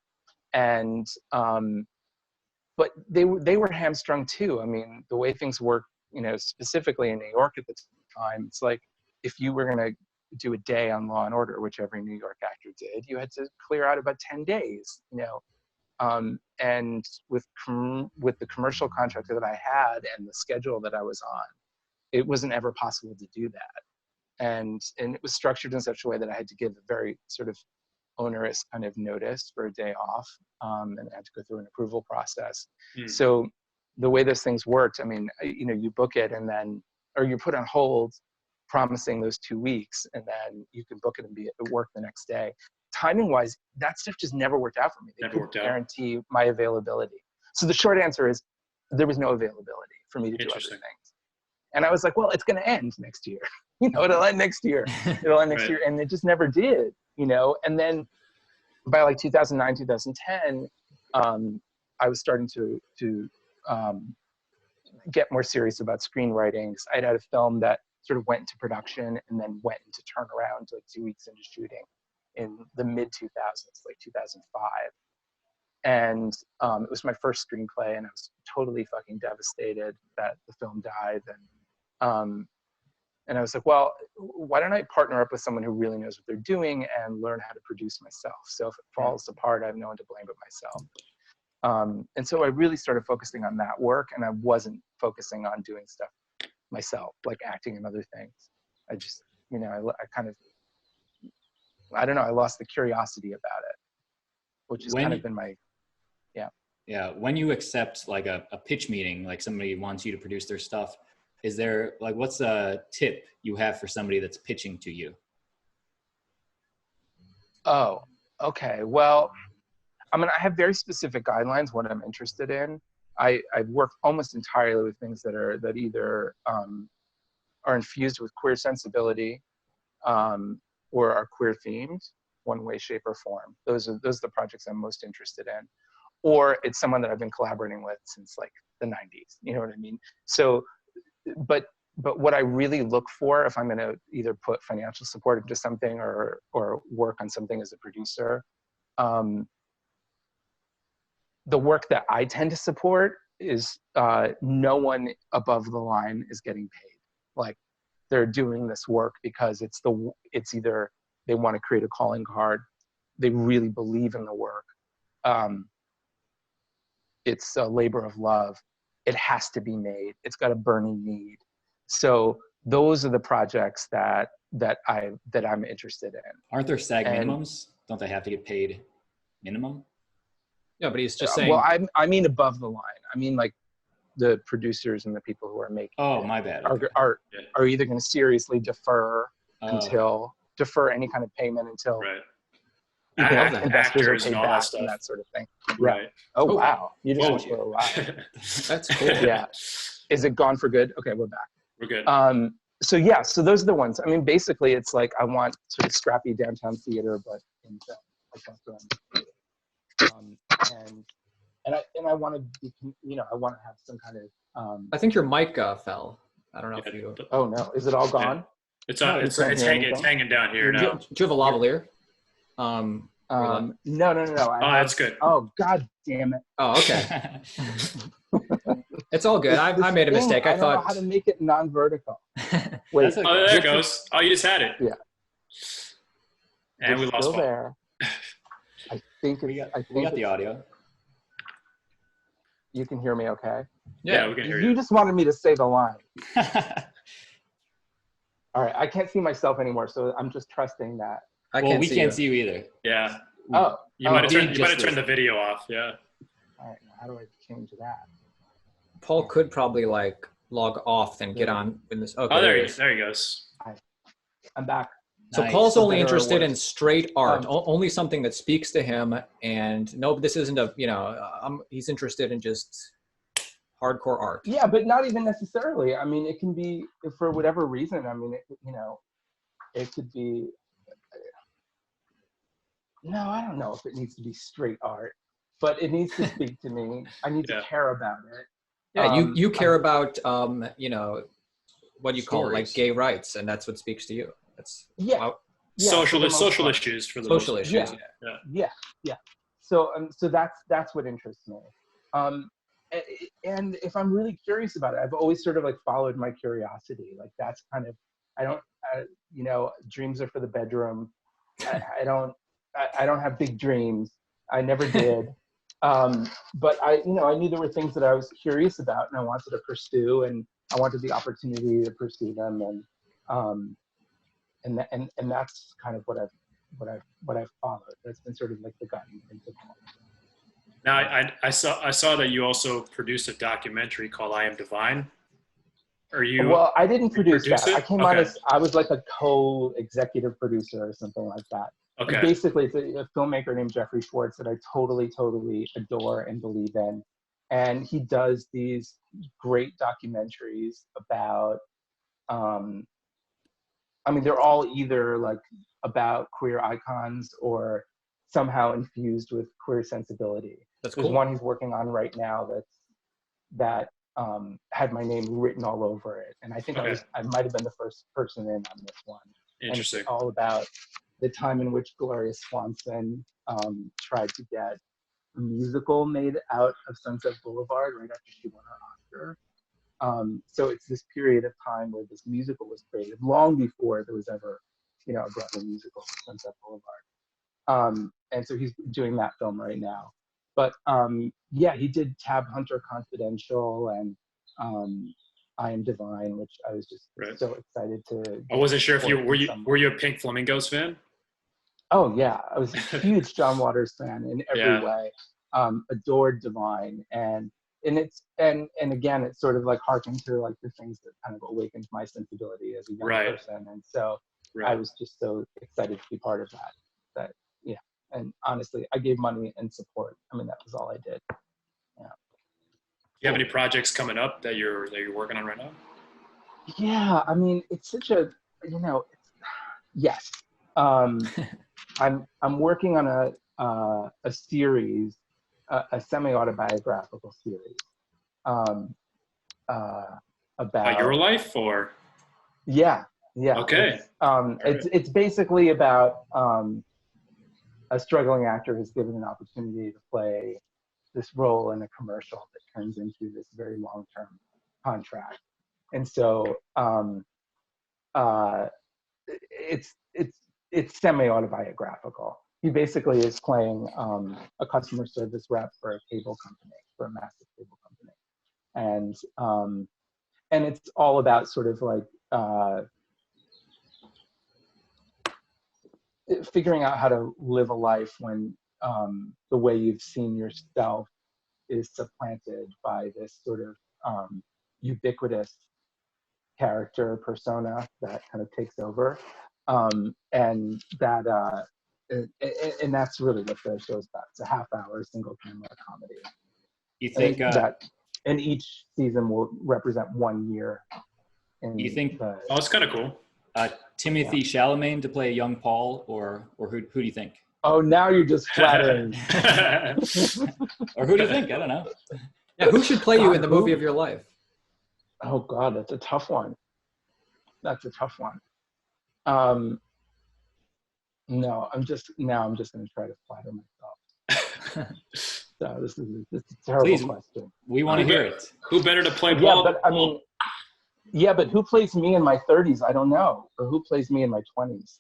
And, but they were hamstrung too. I mean, the way things work, you know, specifically in New York at the time, it's like, if you were going to do a day on Law and Order, which every New York actor did, you had to clear out about 10 days, you know. And with the commercial contract that I had and the schedule that I was on, it wasn't ever possible to do that. And it was structured in such a way that I had to give a very sort of onerous kind of notice for a day off, and I had to go through an approval process. So the way those things worked, I mean, you know, you book it and then, or you put on hold, promising those 2 weeks, and then you can book it and be at work the next day. Timing wise, that stuff just never worked out for me. They couldn't guarantee my availability. So the short answer is there was no availability for me to do other things. And I was like, well, it's going to end next year. You know, it'll end next year. It'll end next year. And it just never did, you know. And then by like 2009, 2010, I was starting to get more serious about screenwriting. I'd had a film that sort of went into production and then went into turnaround like 2 weeks into shooting in the mid 2000s, like 2005. And it was my first screenplay, and I was totally fucking devastated that the film died. And I was like, well, why don't I partner up with someone who really knows what they're doing and learn how to produce myself? So if it falls apart, I have no one to blame but myself. And so I really started focusing on that work, and I wasn't focusing on doing stuff myself, like acting and other things. I just, you know, I kind of, I don't know, I lost the curiosity about it, which has kind of been my, Yeah, when you accept like a pitch meeting, like somebody wants you to produce their stuff, is there like, what's a tip you have for somebody that's pitching to you? Oh, okay. Well, I mean, I have very specific guidelines what I'm interested in. I work almost entirely with things that either are infused with queer sensibility or are queer themed, one way, shape, or form. Those are the projects I'm most interested in. Or it's someone that I've been collaborating with since like the 90s, you know what I mean? So, but what I really look for, if I'm gonna either put financial support into something or work on something as a producer, the work that I tend to support is no one above the line is getting paid. Like they're doing this work because it's either they want to create a calling card, they really believe in the work, it's a labor of love. It has to be made. It's got a burning need. So those are the projects that I'm interested in. Aren't there SAG minimums? Don't they have to get paid minimum? Yeah, but he's just saying. Well, I mean above the line. I mean like the producers and the people who are making. Oh, my bad. Are either going to seriously defer any kind of payment until. Right. Investors are paid back and that sort of thing. Right. Yeah. Oh, wow. You just went for a while. That's cool. Yeah. Is it gone for good? Okay, we're back. We're good. So yeah, so those are the ones. I mean, basically it's like I want sort of scrappy downtown theater, but in film. And I want to be, you know, I want to have some kind of. I think your mic fell. I don't know if you. Oh no, is it all gone? Yeah. It's hanging down here now. Do you have a lavalier? No. Oh, that's good. Oh, God damn it. Oh, okay. It's all good. I made a mistake. I don't know how to make it non-vertical. Wait. That's okay. Oh, there it goes. Oh, you just had it. Yeah. And we lost still Paul. there. I think we got the audio. You can hear me okay? Yeah, we can hear you. You just wanted me to say the line. All right, I can't see myself anymore, so I'm just trusting that. We can't see you either. Yeah. Oh. You might have turned the video off. Yeah. All right, how do I change that? Paul could probably like log off and get on in this. Okay, Oh, there he goes. I'm back. So Nice. Paul's For only better or interested in worse. straight art, only something that speaks to him. And no, this isn't he's interested in just hardcore art. Yeah, but not even necessarily. I mean, it can be for whatever reason. I mean, it could be. No, I don't know if it needs to be straight art, but it needs to speak to me. I need to care about it. Yeah, you care about what do you call it, like Stories. gay rights, and that's what speaks to you. That's Social issues for the social most issues. Yeah. So that's what interests me. And if I'm really curious about it, I've always sort of like followed my curiosity. Like that's kind of, dreams are for the bedroom. I don't have big dreams. I never did. But I knew there were things that I was curious about and I wanted to pursue, and I wanted the opportunity to pursue them. And that's kind of what I've followed. That's been sort of like the guiding principle. Now, I saw that you also produced a documentary called "I Am Divine." Well, I didn't produce that. It? I came on as, I was like a co-executive producer or something like that. Okay. And basically, it's a filmmaker named Jeffrey Schwartz that I totally adore and believe in. And he does these great documentaries about, they're all either like about queer icons or somehow infused with queer sensibility. That's There's cool. one he's working on right now that had my name written all over it. And I think I might have been the first person in on this one. Interesting. And it's all about the time in which Gloria Swanson tried to get a musical made out of Sunset Boulevard right after she won her Oscar. So it's this period of time where this musical was created, long before there was ever, a Broadway musical for Sunset Boulevard. And so he's doing that film right now. But he did Tab Hunter Confidential and I Am Divine, which I was just so excited to. I wasn't sure if were you a Pink Flamingos fan? Oh yeah, I was a huge John Waters fan in every way. Adored Divine, and again, it's sort of like harking to like the things that kind of awakened my sensibility as a young person, and so I was just so excited to be part of that. And honestly, I gave money and support. I mean, that was all I did. Yeah. Do you have any projects coming up that you're working on right now? Yeah, I mean, it's such a, yes. I'm working on a series, a semi-autobiographical series, about your life, or? Yeah. Okay. It's basically about a struggling actor who's given an opportunity to play this role in a commercial that turns into this very long-term contract. And so it's semi-autobiographical. He basically is playing a customer service rep for a cable company, for a massive cable company. And it's all about sort of like figuring out how to live a life when the way you've seen yourself is supplanted by this sort of ubiquitous character persona that kind of takes over, and that's really what the show's about. It's a half-hour single camera comedy. You think and each season will represent 1 year. You think? It's kind of cool. Timothy Chalamet to play a young Paul, or who do you think? Oh, now you're just flattering. Or who do you think? I don't know. Yeah, who should play you in the movie of your life? Oh God, that's a tough one. No, I'm just going to try to flatter myself. So this is a terrible question. We want to hear it. Who better to play Paul? Yeah, but I mean, yeah, but who plays me in my 30s? I don't know. Or who plays me in my 20s?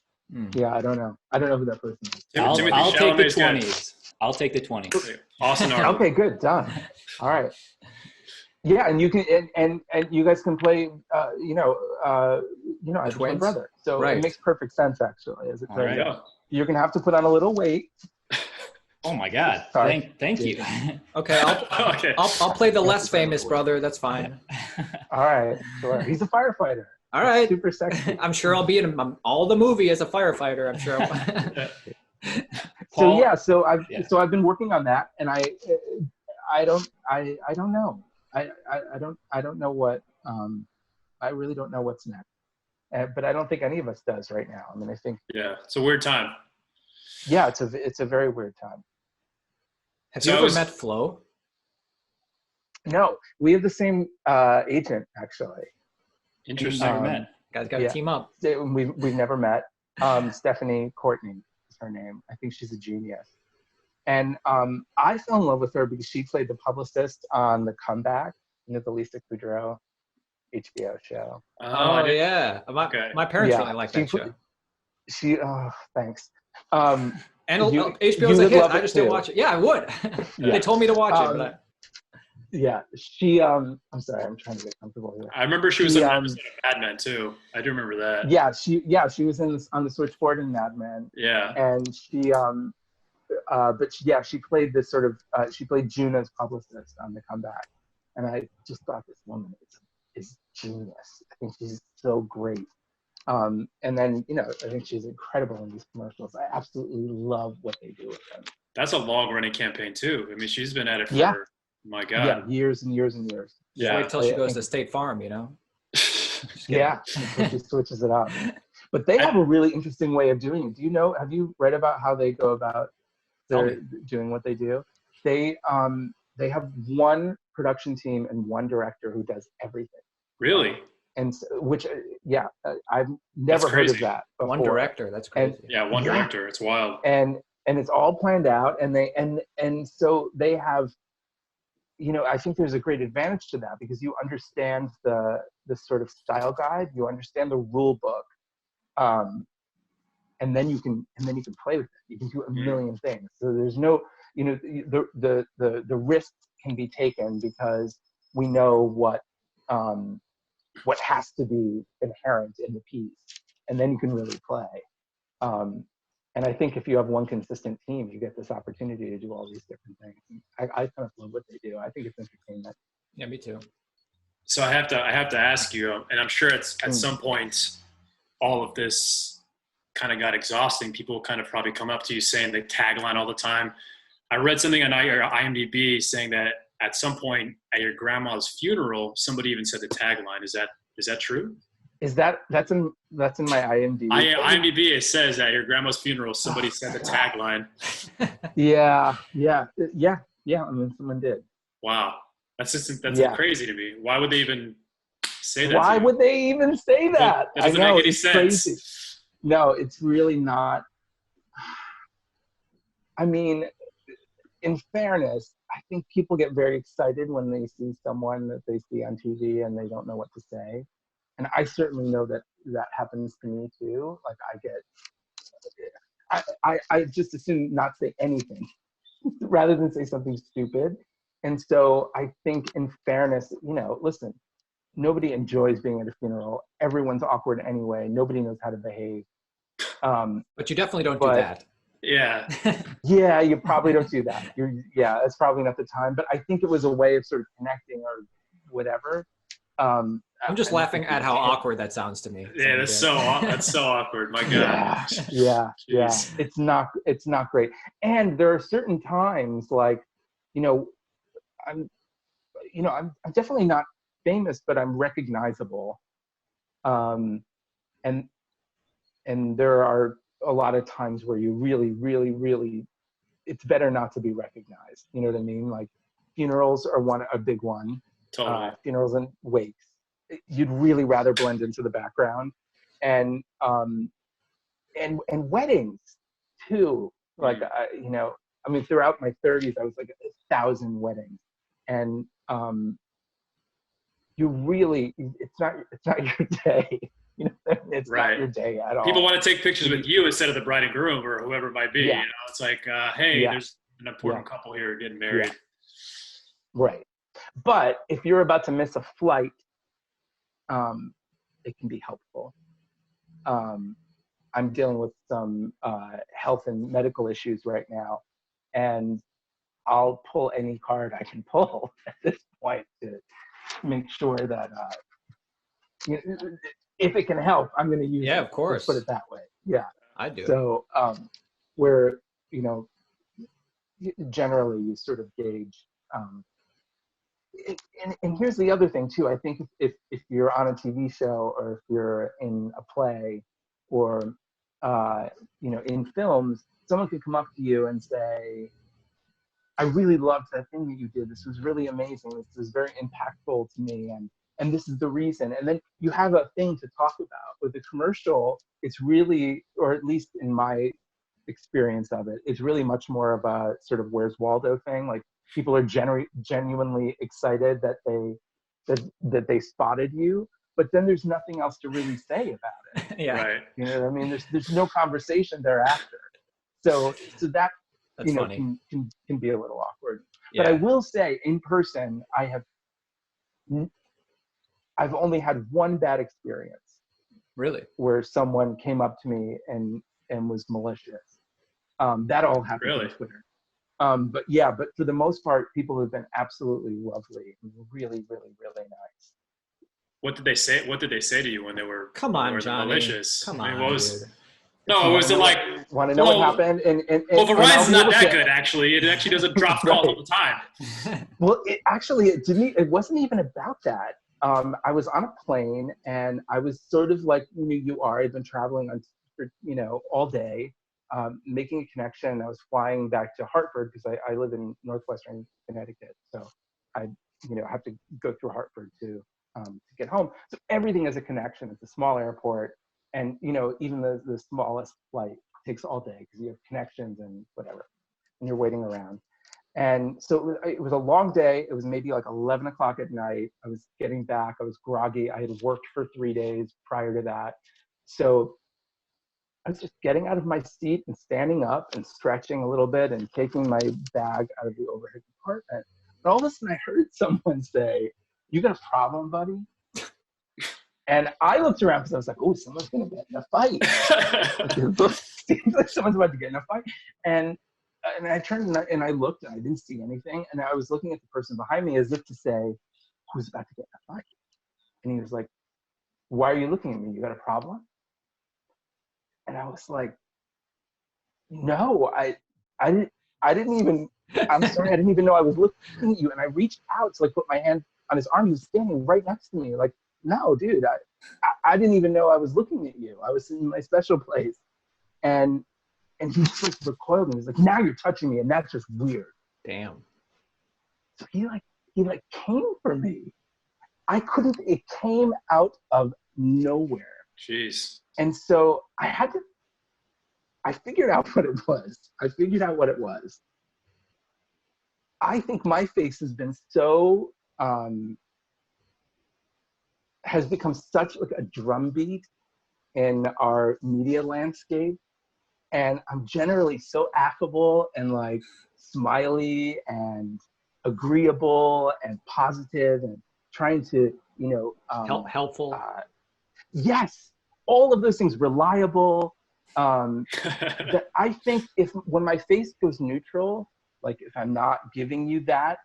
Yeah, I don't know. I don't know who that person is. I'll take the 20s. I'll take the 20s. Austin Arnold. Okay, good, done. All right. Yeah, and you can and you guys can play. I have my brother, so it makes perfect sense actually. As it turns out, you're gonna have to put on a little weight. Oh my God! Thank you. Okay, I'll play the less famous brother. That's fine. All right, sure. He's a firefighter. All right, super sexy. I'm sure I'll be in all the movie as a firefighter. I'm sure. Paul, so I've been working on that, and I don't know. I don't know what. I really don't know what's next. But I don't think any of us does right now. I mean, I think. Yeah, it's a weird time. Yeah, it's a very weird time. Have you ever met Flo? No, we have the same agent actually. Interesting. Never met. Guys got to team up. We've never met. Stephanie Courtney is her name. I think she's a genius. And I fell in love with her because she played the publicist on The Comeback, the Lisa Kudrow HBO show. Oh yeah, my parents really like that show. Thanks. And HBO's a hit. I just didn't watch it. Yeah, I would. They told me to watch it, but yeah, she. I'm sorry, I'm trying to get comfortable here. I remember she was in an episode of Mad Men too. I do remember that. Yeah, she was on the switchboard in Mad Men. Yeah. And she she played this sort of she played Juna's publicist on The Comeback, and I just thought this woman is genius. I think she's so great. And then I think she's incredible in these commercials. I absolutely love what they do with them. That's a long running campaign too. I mean, she's been at it for my God. Yeah, years and years and years. Yeah. Wait till she goes to State Farm, Yeah, she switches it up. But they have a really interesting way of doing it. Have you read about how they go about doing what they do? They have one production team and one director who does everything. Really? And I've never heard of that before. One director, that's crazy. One director, it's wild. And it's all planned out, and so they have. I think there's a great advantage to that because you understand the sort of style guide, you understand the rule book, and then you can play with it. You can do a million things. So there's no, the risks can be taken because we know what has to be inherent in the piece, and then you can really play. And I think if you have one consistent team, you get this opportunity to do all these different things. I kind of love what they do. I think it's entertainment. Yeah, me too. So I have to ask you, and I'm sure it's at some point, all of this kind of got exhausting. People kind of probably come up to you saying the tagline all the time. I read something on your IMDb saying that at some point at your grandma's funeral, somebody even said the tagline. Is that true? That's in my IMDb? IMDb, it says at your grandma's funeral, somebody said the tagline. Yeah. I mean, someone did. Wow, that's crazy to me. Why would they even say that? Why would they even say that? That doesn't make any sense. Crazy. No, it's really not. I mean, in fairness, I think people get very excited when they see someone that they see on TV and they don't know what to say. And I certainly know that happens to me too. Like I just assume not say anything rather than say something stupid. And so I think in fairness, listen, nobody enjoys being at a funeral. Everyone's awkward anyway. Nobody knows how to behave. But you definitely don't do that. Yeah. Yeah, you probably don't do that. That's probably not the time. But I think it was a way of sort of connecting or whatever. I'm just laughing at how awkward that sounds to me. Yeah, that's so awkward. My God. Yeah. It's not great. And there are certain times like, I'm definitely not famous, but I'm recognizable. And there are a lot of times where you really, really, really, it's better not to be recognized. You know what I mean? Like funerals are a big one. Totally. Funerals and wakes. You'd really rather blend into the background, and weddings. too. Like, I mean, throughout my 30s, I was like 1,000 weddings. And you really, it's not your day. You know, it's Right. not your day at all. People want to take pictures with you instead of the bride and groom or whoever it might be. Yeah. You know, it's like, hey, Yeah. there's an important couple here getting married. Yeah. Right. But if you're about to miss a flight, it can be helpful. I'm dealing with some health and medical issues right now, and I'll pull any card I can pull at this point to make sure that if it can help, I'm going to use it. Yeah, of course. Let's put it that way. Yeah. I do. So where, generally you sort of gauge. And here's the other thing too. I think if you're on a TV show or if you're in a play or in films, someone could come up to you and say, I really loved that thing that you did. This was really amazing. This was very impactful to me. And this is the reason. And then you have a thing to talk about. With the commercial, it's really, or at least in my experience of it, it's really much more of a sort of Where's Waldo thing. Like, people are genuinely excited that they spotted you, but then there's nothing else to really say about it. Yeah. Right. You know what I mean? There's no conversation thereafter. So that That's funny. can be a little awkward. Yeah. But I will say, in person, I've only had one bad experience. Really? Where someone came up to me and was malicious. That all happened on Twitter. But for the most part, people have been absolutely lovely and really, really, really nice. What did they say? What did they say to you when they were? Come on, Johnny. Malicious. Come I mean, on, what was? dude. No, it was like. Want to know what happened? And Verizon's not that good, actually. It actually doesn't drop calls all the time. Well, it wasn't even about that. I was on a plane and I was sort of like you are. I've been traveling all day, making a connection. I was flying back to Hartford because I live in northwestern Connecticut, so I have to go through Hartford to get home. So everything is a connection. It's a small airport, and even the smallest flight takes all day because you have connections and whatever, and you're waiting around. And so it was a long day. It was maybe like 11 o'clock at night. I was getting back. I was groggy. I had worked for 3 days prior to that. So I was just getting out of my seat and standing up and stretching a little bit and taking my bag out of the overhead compartment. And all of a sudden I heard someone say, "You got a problem, buddy?" And I looked around because I was like, "Oh, someone's going to get in a fight." Seems like someone's about to get in a fight. And I turned and I looked and I didn't see anything. And I was looking at the person behind me as if to say, who's about to get in a fight? And he was like, "Why are you looking at me? You got a problem?" And I was like, "No, I didn't even, I'm sorry, I didn't even know I was looking at you." And I reached out to put my hand on his arm. He was standing right next to me. Like, "No, dude, I didn't even know I was looking at you. I was in my special place." And he just recoiled and he was like, "Now you're touching me, and that's just weird." Damn. So he came for me. It came out of nowhere. Jeez. And so I figured out what it was. I think my face has been has become such a drumbeat in our media landscape. And I'm generally so affable and smiley and agreeable and positive and trying to, helpful. Yes, all of those things, reliable. That I think when my face goes neutral, if I'm not giving you that,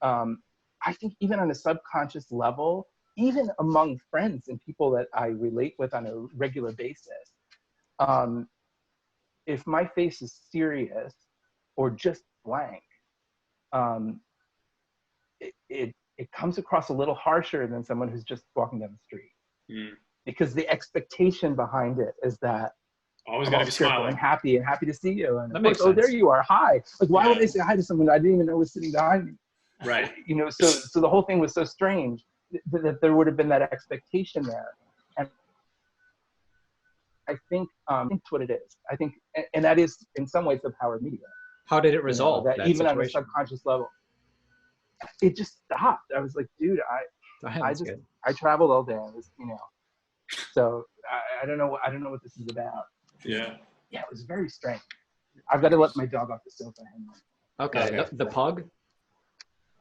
I think even on a subconscious level, even among friends and people that I relate with on a regular basis, if my face is serious or just blank, it comes across a little harsher than someone who's just walking down the street. Mm. Because the expectation behind it is that always got to be smiling and happy to see you. And that makes sense. Sense. There you are. Hi. Why would I say hi to someone I didn't even know was sitting behind me? Right. So the whole thing was so strange that there would have been that expectation there. I think that's what it is. I think, and that is in some ways the power of media. How did it resolve That even situation? on a subconscious level, it just stopped. I was like, dude, I traveled all day. I was, so I don't know what this is about. Yeah. Yeah, it was very strange. I've got to let my dog off the sofa. Okay. The pug?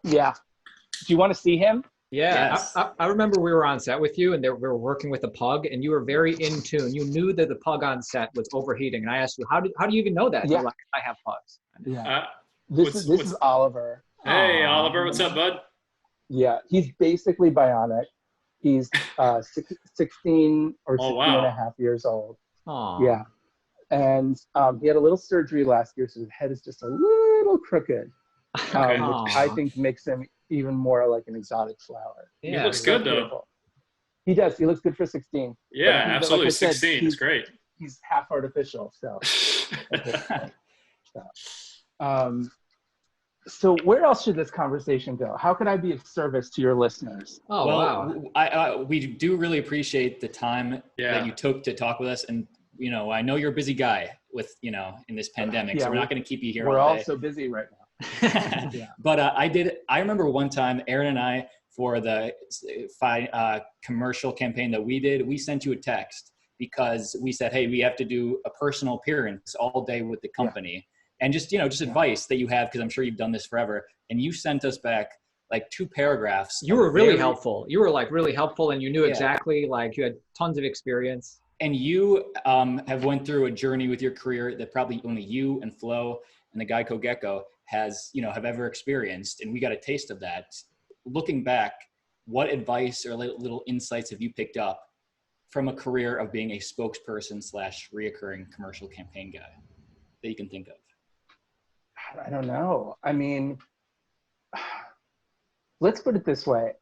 Yeah. Do you want to see him? Yeah. Yes. I remember we were on set with you and we were working with the pug and you were very in tune. You knew that the pug on set was overheating. And I asked you, how do you even know that? Yeah. You're like, I have pugs. Yeah. This is Oliver. Hey, Oliver, what's up, bud? Yeah. He's basically bionic. He's 16 or 16 and a half years old. Aww. Yeah. And he had a little surgery last year, so his head is just a little crooked, which I think makes him even more like an exotic flower. Yeah. He looks good, though. He does. He looks good for 16. Yeah, absolutely. Like 16 is great. He's half artificial, so. So where else should this conversation go? How can I be of service to your listeners? Oh, well, wow. We do really appreciate the time that you took to talk with us. And, I know you're a busy guy with, in this pandemic, so we're not going to keep you here all day. We're all so busy right now. But I remember one time, Aaron and I, for the commercial campaign that we did, we sent you a text because we said, hey, we have to do a personal appearance all day with the company. And just advice that you have, because I'm sure you've done this forever. And you sent us back like 2 paragraphs. You were really helpful. You were like really helpful and you knew exactly, like you had tons of experience. And you have went through a journey with your career that probably only you and Flo and the guy Kogeko have ever experienced. And we got a taste of that. Looking back, what advice or little insights have you picked up from a career of being a spokesperson / reoccurring commercial campaign guy that you can think of? I don't know. I mean, let's put it this way.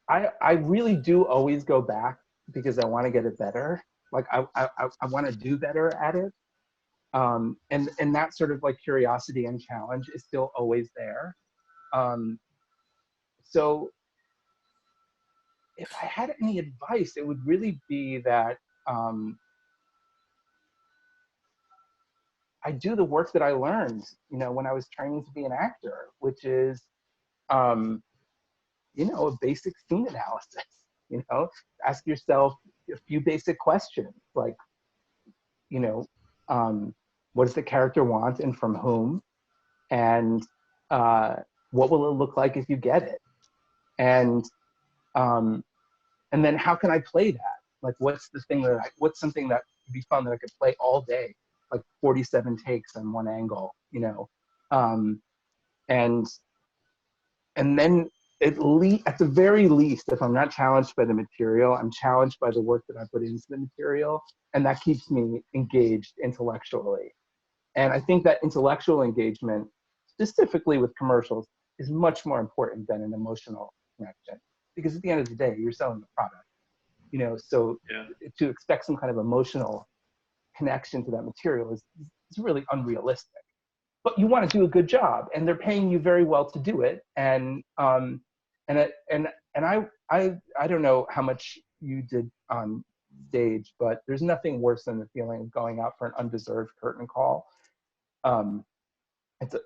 I really do always go back because I want to get it better. Like I want to do better at it. And that sort of like curiosity and challenge is still always there. So if I had any advice, it would really be that I do the work that I learned, when I was training to be an actor, which is, a basic scene analysis. Ask yourself a few basic questions like, what does the character want and from whom? And what will it look like if you get it? And then how can I play that? Like, what's something that would be fun that I could play all day, like 47 takes on one angle, and then at the very least, if I'm not challenged by the material, I'm challenged by the work that I put into the material, and that keeps me engaged intellectually. And I think that intellectual engagement, specifically with commercials, is much more important than an emotional connection, because at the end of the day, you're selling the product. So to expect some kind of emotional connection to that material is really unrealistic. But you want to do a good job, and they're paying you very well to do it. And I don't know how much you did on stage, but there's nothing worse than the feeling of going out for an undeserved curtain call.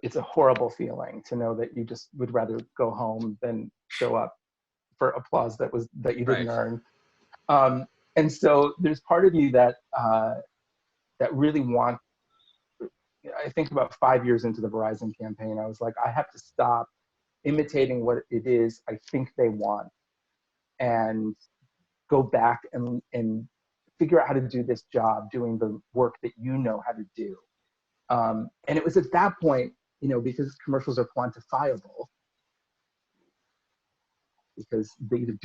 It's a horrible feeling to know that you just would rather go home than show up for applause that you didn't earn. And so there's part of you that really wants. I think about 5 years into the Verizon campaign, I was like, I have to stop imitating what it is I think they want and go back and figure out how to do this job, doing the work that you know how to do. And it was at that point, because commercials are quantifiable, because they either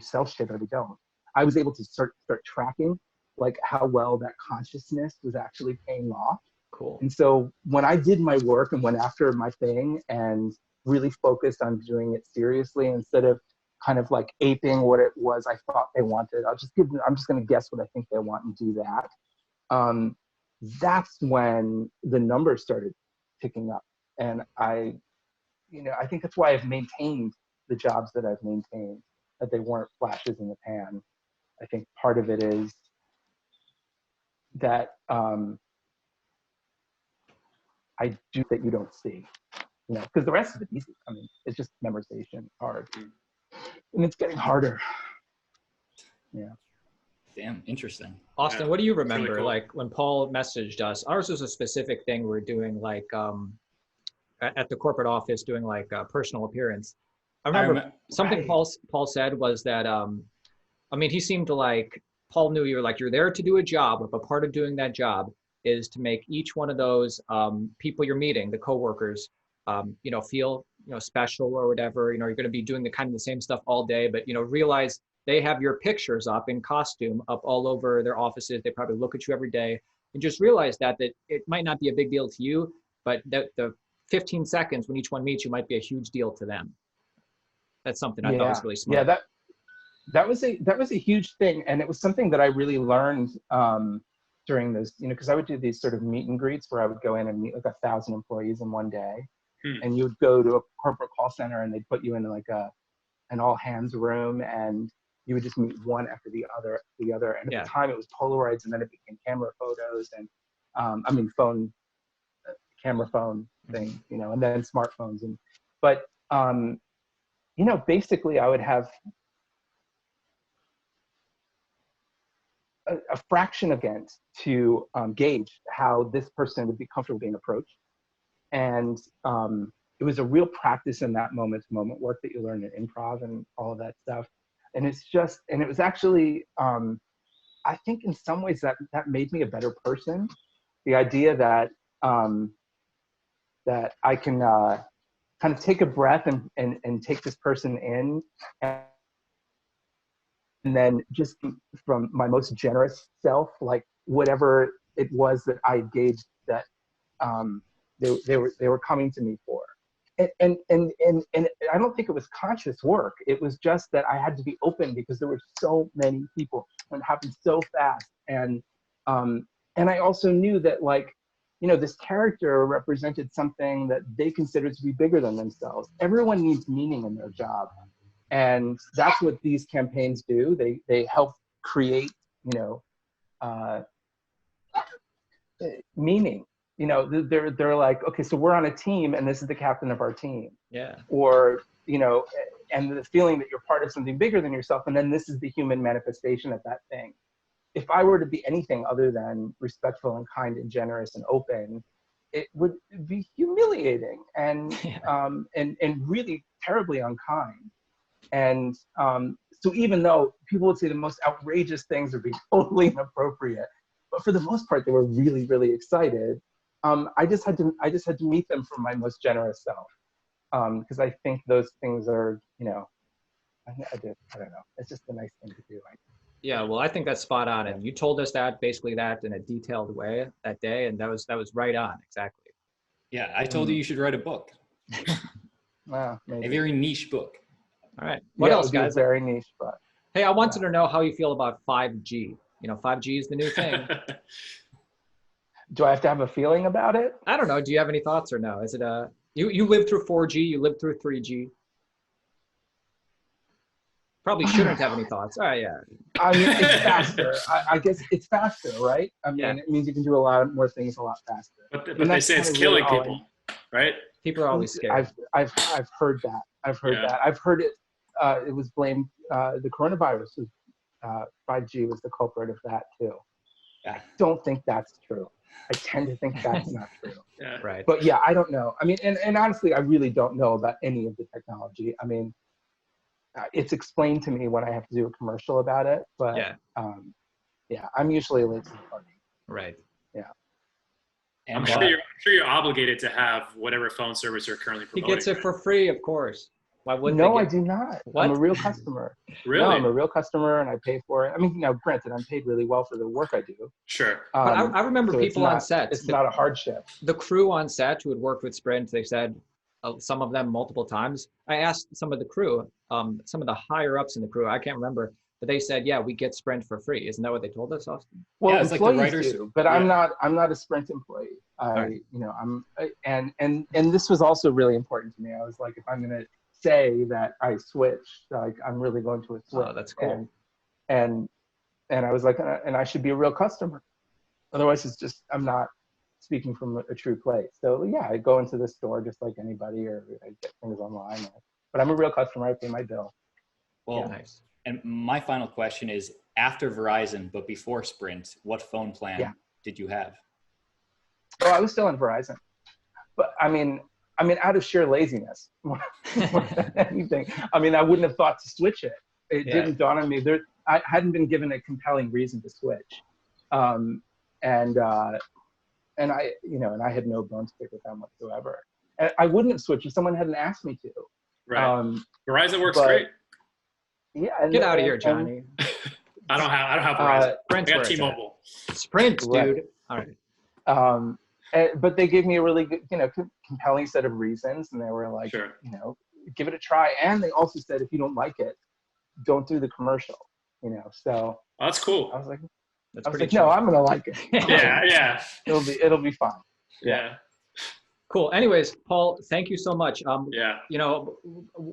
sell shit or they don't. I was able to start tracking like how well that consciousness was actually paying off. Cool. And so when I did my work and went after my thing and really focused on doing it seriously instead of kind of like aping what it was I thought they wanted, I'm just going to guess what I think they want and do that. That's when the numbers started picking up. And I think that's why I've maintained the jobs that I've maintained, that they weren't flashes in the pan. I think part of it is that I do that you don't see, you know, because the rest of it's easy. I mean, it's just memorization, hard, and it's getting harder. Yeah. Damn, interesting. Austin, Yeah, what do you it's remember? really cool. Like when Paul messaged us, ours was a specific thing we were doing, like at the corporate office, doing like a personal appearance. I remember something Right. Paul said was that I mean, he seemed to like, Paul knew you were like, you're there to do a job, but part of doing that job is to make each one of those people you're meeting, the coworkers, you know, feel, you know, special or whatever. You know, you're going to be doing the kind of the same stuff all day, but, you know, realize they have your pictures up in costume up all over their offices. They probably look at you every day, and just realize that it might not be a big deal to you, but that the 15 seconds when each one meets you might be a huge deal to them. That's something I thought was really smart. Yeah, that was a huge thing, and it was something that I really learned during those, you know, because I would do these sort of meet and greets where I would go in and meet like 1,000 employees in one day, and you would go to a corporate call center and they'd put you in like an all hands room, and you would just meet one after the other. And at the time it was Polaroids, and then it became camera photos, and I mean camera phone thing, you know, and then smartphones, but you know, basically I would have a fraction against to gauge how this person would be comfortable being approached. And it was a real practice in that moment-to-moment work that you learn in improv and all of that stuff. And it was actually, I think in some ways that made me a better person. The idea that that I can kind of take a breath and take this person in, and then just from my most generous self, like whatever it was that I gauged that they were coming to me for. And I don't think it was conscious work. It was just that I had to be open because there were so many people and it happened so fast. And I also knew that, like, you know, this character represented something that they considered to be bigger than themselves. Everyone needs meaning in their job. And that's what these campaigns do. They help create, you know, meaning. You know, they're like, okay, so we're on a team and this is the captain of our team. Yeah. Or, you know, and the feeling that you're part of something bigger than yourself, and then this is the human manifestation of that thing. If I were to be anything other than respectful and kind and generous and open, it would be humiliating and really terribly unkind. And so even though people would say the most outrageous things would be totally inappropriate, but for the most part, they were really, really excited. I just had to meet them from my most generous self, because I think those things are, you know, I don't know. It's just a nice thing to do. Yeah, well, I think that's spot on, and you told us that basically that in a detailed way that day, and that was right on, exactly. Yeah, I told you should write a book. Well, maybe. A very niche book. All right, what else, guys? Very niche, but hey, I wanted to know how you feel about 5G. You know, 5G is the new thing. Do I have to have a feeling about it? I don't know. Do you have any thoughts or no? Is it you lived through 4G, you lived through 3G. Probably shouldn't have any thoughts. Oh, yeah. I mean, it's faster. I guess it's faster, right? I mean, It means you can do a lot more things a lot faster. But they say it's killing people, right? People are always scared. I've heard that. I've heard that. I've heard it. It was blamed. The coronavirus was 5G was the culprit of that too. I don't think that's true. I tend to think that's not true. Yeah. Right. But yeah, I don't know. I mean, and honestly, I really don't know about any of the technology. I mean, it's explained to me when I have to do a commercial about it. But yeah, I'm usually late to the party. Right. Yeah. And I'm sure you're obligated to have whatever phone service you're currently promoting. He gets it for free, of course. Why wouldn't No, I do not. What? I'm a real customer. Really? No, I'm a real customer and I pay for it. I mean, now granted, I'm paid really well for the work I do. Sure. But I remember so people on set. It's not a hardship. The crew on set who had worked with Sprint, they said, some of them multiple times. I asked some of the crew, some of the higher ups in the crew, I can't remember, but they said, yeah, we get Sprint for free. Isn't that what they told us, Austin? Well, yeah, it's employees like the writers do, but I'm not a Sprint employee. Right. You know, and this was also really important to me. I was like, if I'm going to say that I switched, like I'm really going to a switch. Oh, that's cool. And I was like, and I should be a real customer. Otherwise, it's just, I'm not speaking from a true place. So yeah, I go into the store just like anybody, or I get things online. But I'm a real customer. I pay my bill. Well, Yeah, nice. And my final question is, after Verizon, but before Sprint, what phone plan did you have? Oh, I was still on Verizon. But I mean, out of sheer laziness, more than anything. I mean, I wouldn't have thought to switch it. It didn't dawn on me. I hadn't been given a compelling reason to switch. And I, and I had no bone to pick with them whatsoever. And I wouldn't have switched if someone hadn't asked me to. Right. Verizon works great. Yeah. Get out of here, Johnny. I don't have Verizon. I got T-Mobile. Sprint, dude. All right. But they gave me a really good, compelling set of reasons, and they were like, give it a try. And they also said, if you don't like it, don't do the commercial. So that's cool. I was like, that's no, I'm gonna like it. Yeah. It'll be fine. Yeah. Cool. Anyways, Paul, thank you so much. Yeah.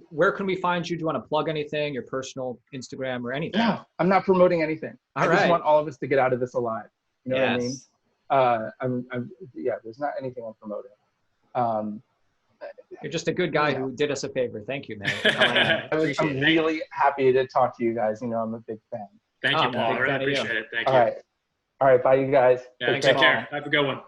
Where can we find you? Do you want to plug anything? Your personal Instagram or anything? No, I'm not promoting anything. I just want all of us to get out of this alive. You know what I mean? There's not anything I'm promoting. You're just a good guy who did us a favor. Thank you, man. I'm really happy to talk to you guys. I'm a big fan. Thank you, Paul. I really appreciate it. Thank you. All right. Bye, you guys. Yeah, take care. Have a good one.